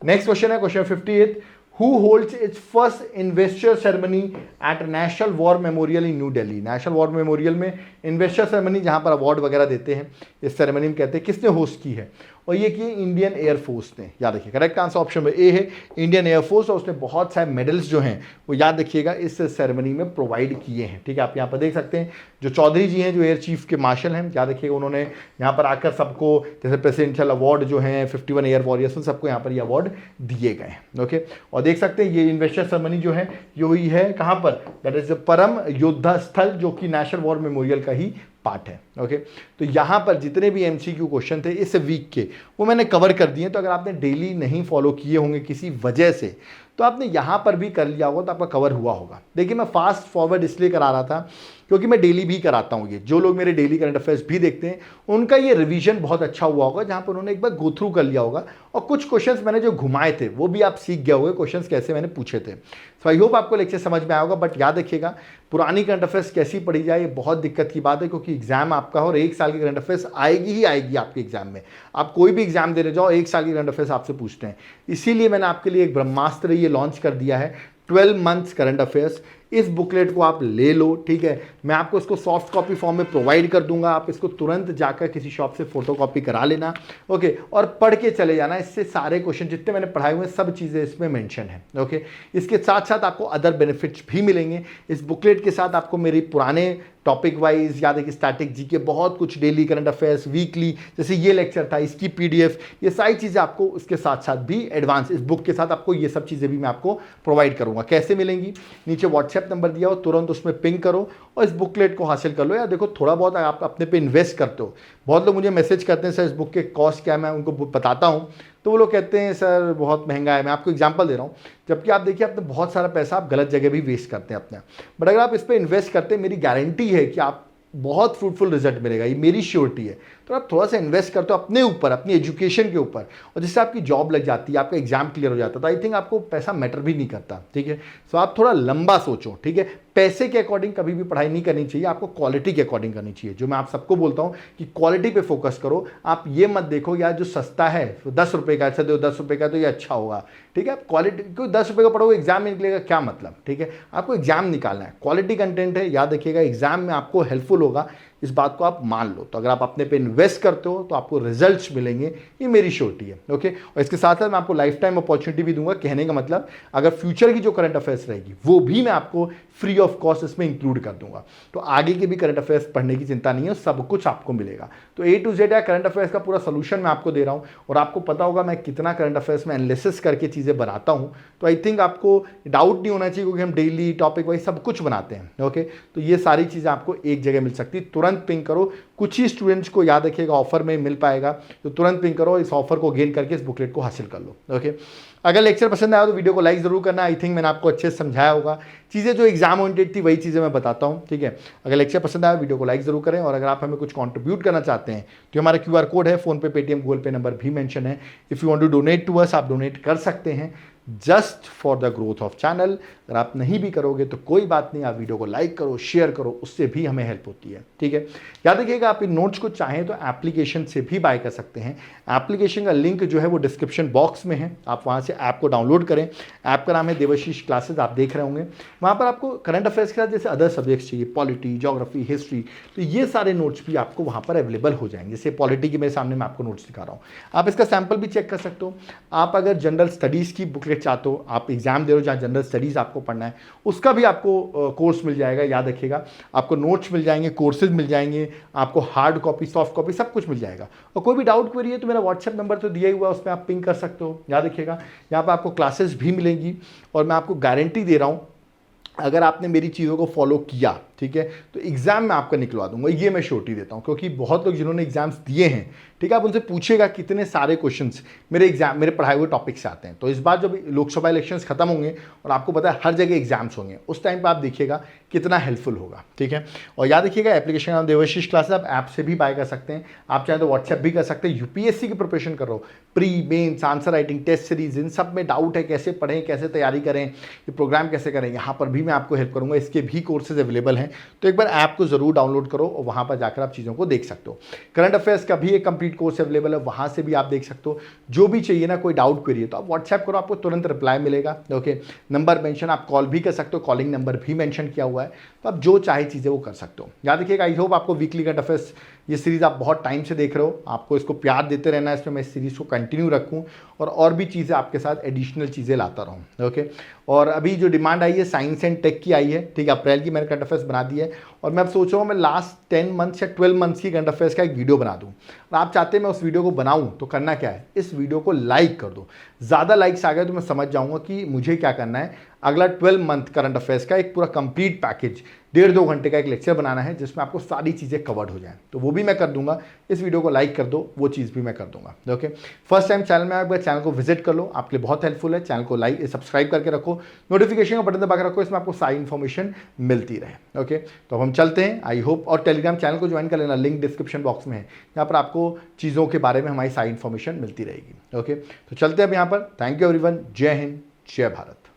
नेक्स्ट क्वेश्चन है question 58। Who holds its first investor ceremony at national war memorial in new Delhi? National war memorial में इन्वेस्टर सेरेमनी जहां पर अवार्ड वगैरह देते हैं, इस सेरेमनी में कहते हैं किसने होस्ट की है, और ये की इंडियन एयरफोर्स ने। याद रखिए करेक्ट आंसर ऑप्शन में ए है इंडियन एयरफोर्स, और उसने बहुत सारे मेडल्स जो हैं वो याद रखिएगा इस सेरेमनी में प्रोवाइड किए हैं। ठीक है, आप यहाँ पर देख सकते हैं जो चौधरी जी हैं जो एयर चीफ के मार्शल हैं, याद रखिएगा उन्होंने यहाँ पर आकर सबको जैसे प्रेसिडेंशियल अवार्ड जो हैं 51 एयर वॉरियर्स उन सबको यहाँ पर ये अवार्ड दिए गए हैं। ओके, और देख सकते हैं ये इन्वेस्टर सेरेमनी जो है ये हुई है कहाँ पर, दैट इज परम योद्धा स्थल जो कि नेशनल वॉर मेमोरियल का ही पार्ट है। ओके, तो यहाँ पर जितने भी MCQ क्वेश्चन थे इस वीक के वो मैंने कवर कर दिए। तो अगर आपने डेली नहीं फॉलो किए होंगे किसी वजह से तो आपने यहाँ पर भी कर लिया होगा तो आपका कवर हुआ होगा। देखिए मैं फास्ट फॉरवर्ड इसलिए करा रहा था क्योंकि मैं डेली भी कराता हूँ। ये जो लोग मेरे डेली करंट अफेयर्स भी देखते हैं उनका ये रिवीजन बहुत अच्छा हुआ होगा, जहाँ पर उन्होंने एक बार गो थ्रू कर लिया होगा और कुछ क्वेश्चंस मैंने जो घुमाए थे वो भी आप सीख गए होंगे क्वेश्चंस कैसे मैंने पूछे थे। सो आई होप आपको लेक्चर समझ में आया होगा। बट याद रखिएगा पुरानी करंट अफेयर्स कैसी पढ़ी जाए ये बहुत दिक्कत की बात है, क्योंकि एग्जाम आपका और 1 साल की करंट अफेयर्स आएगी ही आएगी आपके एग्जाम में। आप कोई भी एग्जाम देने जाओ 1 साल की करंट अफेयर्स आपसे पूछते हैं। इसीलिए मैंने आपके लिए एक ब्रह्मास्त्र ये लॉन्च कर दिया है 12 मंथ्स करंट अफेयर्स। इस बुकलेट को आप ले लो, ठीक है, मैं आपको इसको सॉफ्ट कॉपी फॉर्म में प्रोवाइड कर दूंगा। आप इसको तुरंत जाकर किसी शॉप से फोटोकॉपी करा लेना, ओके, और पढ़ के चले जाना। इससे सारे क्वेश्चन जितने मैंने पढ़ाए हुए सब चीज़ें इसमें मेंशन है। ओके, इसके साथ साथ आपको अदर बेनिफिट्स भी मिलेंगे। इस बुकलेट के साथ आपको मेरी पुराने टॉपिक वाइज याद है कि स्टैटिक जीके बहुत कुछ, डेली करंट अफेयर्स, वीकली जैसे ये लेक्चर था इसकी PDF, ये सारी चीज़ें आपको उसके साथ साथ भी एडवांस इस बुक के साथ आपको ये सब चीज़ें भी मैं आपको प्रोवाइड करूंगा। कैसे मिलेंगी, नीचे व्हाट्सएप नंबर दिया हो, तुरंत उसमें पिंग करो और इस बुकलेट को हासिल कर लो। यार देखो थोड़ा बहुत आप अपने पे इन्वेस्ट करते हो। बहुत लोग मुझे मैसेज करते हैं सर इस बुक के कॉस्ट क्या है, मैं उनको बताता हूँ तो वो लोग कहते हैं सर बहुत महंगा है। मैं आपको एग्जांपल दे रहा हूँ, जबकि आप देखिए आपने बहुत सारा पैसा आप गलत जगह भी वेस्ट करते हैं अपना। बट अगर आप इस पर इन्वेस्ट करते हैं मेरी गारंटी है कि आप बहुत फ्रूटफुल रिजल्ट मिलेगा, ये मेरी श्योरिटी है। तो आप थोड़ा सा इन्वेस्ट करते हो अपने ऊपर, अपनी एजुकेशन के ऊपर, और जिससे आपकी जॉब लग जाती है, आपका एग्जाम क्लियर हो जाता है, तो आई थिंक आपको पैसा मैटर भी नहीं करता। ठीक है, सो आप थोड़ा लंबा सोचो। ठीक है, पैसे के अकॉर्डिंग कभी भी पढ़ाई नहीं करनी चाहिए, आपको क्वालिटी के अकॉर्डिंग करनी चाहिए। जो मैं आप सबको बोलता हूँ कि क्वालिटी पे फोकस करो। आप ये मत देखो यार जो सस्ता है तो 10 रुपये का, अच्छा दो 10 रुपये का तो ये अच्छा होगा। ठीक है, आप क्वालिटी, कोई 10 रुपये का पढ़ोगे एग्जाम में निकलेगा क्या मतलब। ठीक है, आपको एग्जाम निकालना है, क्वालिटी कंटेंट है, याद रखिएगा एग्जाम में आपको हेल्पफुल होगा, इस बात को आप मान लो। तो अगर आप अपने पे इन्वेस्ट करते हो तो आपको रिजल्ट्स मिलेंगे, ये मेरी श्योरिटी है। ओके, और इसके साथ साथ मैं आपको लाइफ टाइम अपॉर्चुनिटी भी दूंगा। कहने का मतलब अगर फ्यूचर की जो करंट अफेयर्स रहेगी वो भी मैं आपको फ्री ऑफ कॉस्ट इसमें इंक्लूड कर दूंगा। तो आगे के भी करंट अफेयर्स पढ़ने की चिंता नहीं है, सब कुछ आपको मिलेगा। तो A to Z या करंट अफेयर्स का पूरा सोल्यूशन मैं आपको दे रहा हूँ, और आपको पता होगा मैं कितना करंट अफेयर्स में एनालिसिस करके चीज़ें बनाता हूँ। तो आई थिंक आपको डाउट नहीं होना चाहिए, क्योंकि हम डेली टॉपिक वाइज सब कुछ बनाते हैं। ओके, तो ये सारी चीज़ें आपको एक जगह मिल सकती है। तुरंत पिंग करो, कुछ ही स्टूडेंट्स को याद रखिएगा ऑफर में मिल पाएगा, तो तुरंत पिंग करो, इस ऑफर को गेन करके इस बुकलेट को हासिल कर लो। ओके, अगर लेक्चर पसंद आया तो वीडियो को लाइक जरूर करना। आई थिंक मैंने आपको अच्छे से समझाया होगा, चीज़ें जो एग्जाम ओरिएंटेड थी वही चीज़ें मैं बताता हूँ। ठीक है, अगर लेक्चर पसंद आया वीडियो को लाइक जरूर करें, और अगर आप हमें कुछ कंट्रीब्यूट करना चाहते हैं तो हमारा QR कोड है, PhonePe, Paytm, Google pay number भी मेंशन है। If you want to donate to us, आप डोनेट कर सकते हैं just for the growth of channel. अगर आप नहीं भी करोगे तो कोई बात नहीं, आप वीडियो को लाइक करो, शेयर करो, उससे भी हमें हेल्प होती है। ठीक है, याद रखिएगा आप इन नोट्स को चाहें तो एप्लीकेशन से भी बाय कर सकते हैं। एप्लीकेशन का लिंक जो है वो डिस्क्रिप्शन बॉक्स में है, आप वहाँ से ऐप को डाउनलोड करें। ऐप का नाम है देवाशीष क्लासेस, आप देख रहे होंगे। वहाँ पर आपको करंट अफेयर्स के साथ जैसे अदर सब्जेक्ट्स चाहिए, पॉलिटी, ज्योग्राफी, हिस्ट्री, तो ये सारे नोट्स भी आपको वहाँ पर अवेलेबल हो जाएंगे। जैसे पॉलिटी के मेरे सामने मैं आपको नोट्स दिखा रहा हूँ, आप इसका सैम्पल भी चेक कर सकते हो। आप अगर जनरल स्टडीज़ की बुकलेट चाहते हो, आप एग्जाम दे रहे हो जहाँ जनरल स्टडीज़ आपको पढ़ना है, उसका भी आपको कोर्स मिल जाएगा। याद रखिएगा आपको नोट्स मिल जाएंगे, कोर्सेज मिल जाएंगे, आपको हार्ड कॉपी, सॉफ्ट कॉपी सब कुछ मिल जाएगा। और कोई भी डाउट क्वेरी है तो मेरा व्हाट्सएप नंबर तो दिया ही हुआ है, उस पर आप पिंग कर सकते हो। याद रखिएगा यहाँ पर आपको क्लासेस भी मिलेंगी, और मैं आपको गारंटी दे रहा हूँ अगर आपने मेरी चीज़ों को फॉलो किया, ठीक है। तो एग्जाम में आपका निकलवा दूंगा, ये मैं श्योरिटी देता हूँ, क्योंकि बहुत लोग जिन्होंने एग्जाम्स दिए हैं, ठीक है, आप उनसे पूछेगा कितने सारे क्वेश्चंस मेरे पढ़ाए हुए टॉपिक से आते हैं। तो इस बार जब लोकसभा इलेक्शंस खत्म होंगे और आपको पता है हर जगह एग्जाम्स होंगे, उस टाइम पर आप देखिएगा कितना हेल्पफुल होगा, ठीक है। और याद रखिएगा एप्लीकेशन नाम देवाशीष क्लासेस, आप ऐप से भी बाय कर सकते हैं, आप चाहे तो व्हाट्सएप भी कर सकते हैं। यूपीएससी की प्रिपरेशन कर रहा हो, pre mains, answer writing, test series, इन सब में डाउट है, कैसे पढ़ें, कैसे तैयारी करें, ये प्रोग्राम कैसे करें, यहाँ पर भी मैं आपको हेल्प करूँगा। इसके भी कोर्सेज अवेलेबल हैं, तो एक बार ऐप को जरूर डाउनलोड करो और वहाँ पर जाकर आप चीज़ों को देख सकते हो। करंट अफेयर्स का भी एक कंप्लीट कोर्स अवेलेबल है, वहाँ से भी आप देख सकते हो। जो भी चाहिए ना, कोई डाउट क्वेरी है तो आप व्हाट्सएप करो, आपको तुरंत रिप्लाई मिलेगा। ओके, नंबर मेंशन, आप कॉल भी कर सकते हो, कॉलिंग नंबर भी मेंशन किया हुआ है, तो आप जो चाहे चीज़ें वो कर सकते हो। याद रखिएगा, आई होप आपको वीकली करंट अफेयर्स ये सीरीज़ आप बहुत टाइम से देख रहे हो, आपको इसको प्यार देते रहना है, इसमें मैं इस सीरीज़ को कंटिन्यू रखूँ और भी चीज़ें आपके साथ एडिशनल चीज़ें लाता रहूँ। ओके, और अभी जो डिमांड आई है साइंस एंड टेक की आई है, ठीक है, अप्रैल की मैंने करंट अफेयर्स बना दी है और मैं अब सोच रहा हूँ मैं लास्ट 10 मंथ्स या 12 मंथ्स की करंट अफेयर्स का एक वीडियो बना दूँ। और आप चाहते हैं मैं उस वीडियो को बनाऊँ तो करना क्या है, इस वीडियो को लाइक कर दो। ज़्यादा लाइक्स आ गए तो मैं समझ जाऊँगा कि मुझे क्या करना है, अगला 12 मंथ करंट अफेयर्स का एक पूरा कंप्लीट पैकेज 1.5-2 घंटे का एक लेक्चर बनाना है जिसमें आपको सारी चीज़ें कवर्ड हो जाएं, तो वो भी मैं कर दूंगा। इस वीडियो को लाइक कर दो, वो चीज़ भी मैं कर दूंगा। ओके, फर्स्ट टाइम चैनल में आप चैनल को विजिट कर लो, आपके लिए बहुत हेल्पफुल है। चैनल को लाइक सब्सक्राइब करके रखो, नोटिफिकेशन का बटन दबा के रखो, इसमें आपको सारी इन्फॉर्मेशन मिलती रहे। ओके, तो अब हम चलते हैं, आई होप। और टेलीग्राम चैनल को ज्वाइन कर लेना, लिंक डिस्क्रिप्शन बॉक्स में है, यहाँ पर आपको चीज़ों के बारे में हमारी सारी इन्फॉर्मेशन मिलती रहेगी। ओके, तो चलते हैं अब यहाँ पर। थैंक यू एवरीवन, जय हिंद, जय भारत।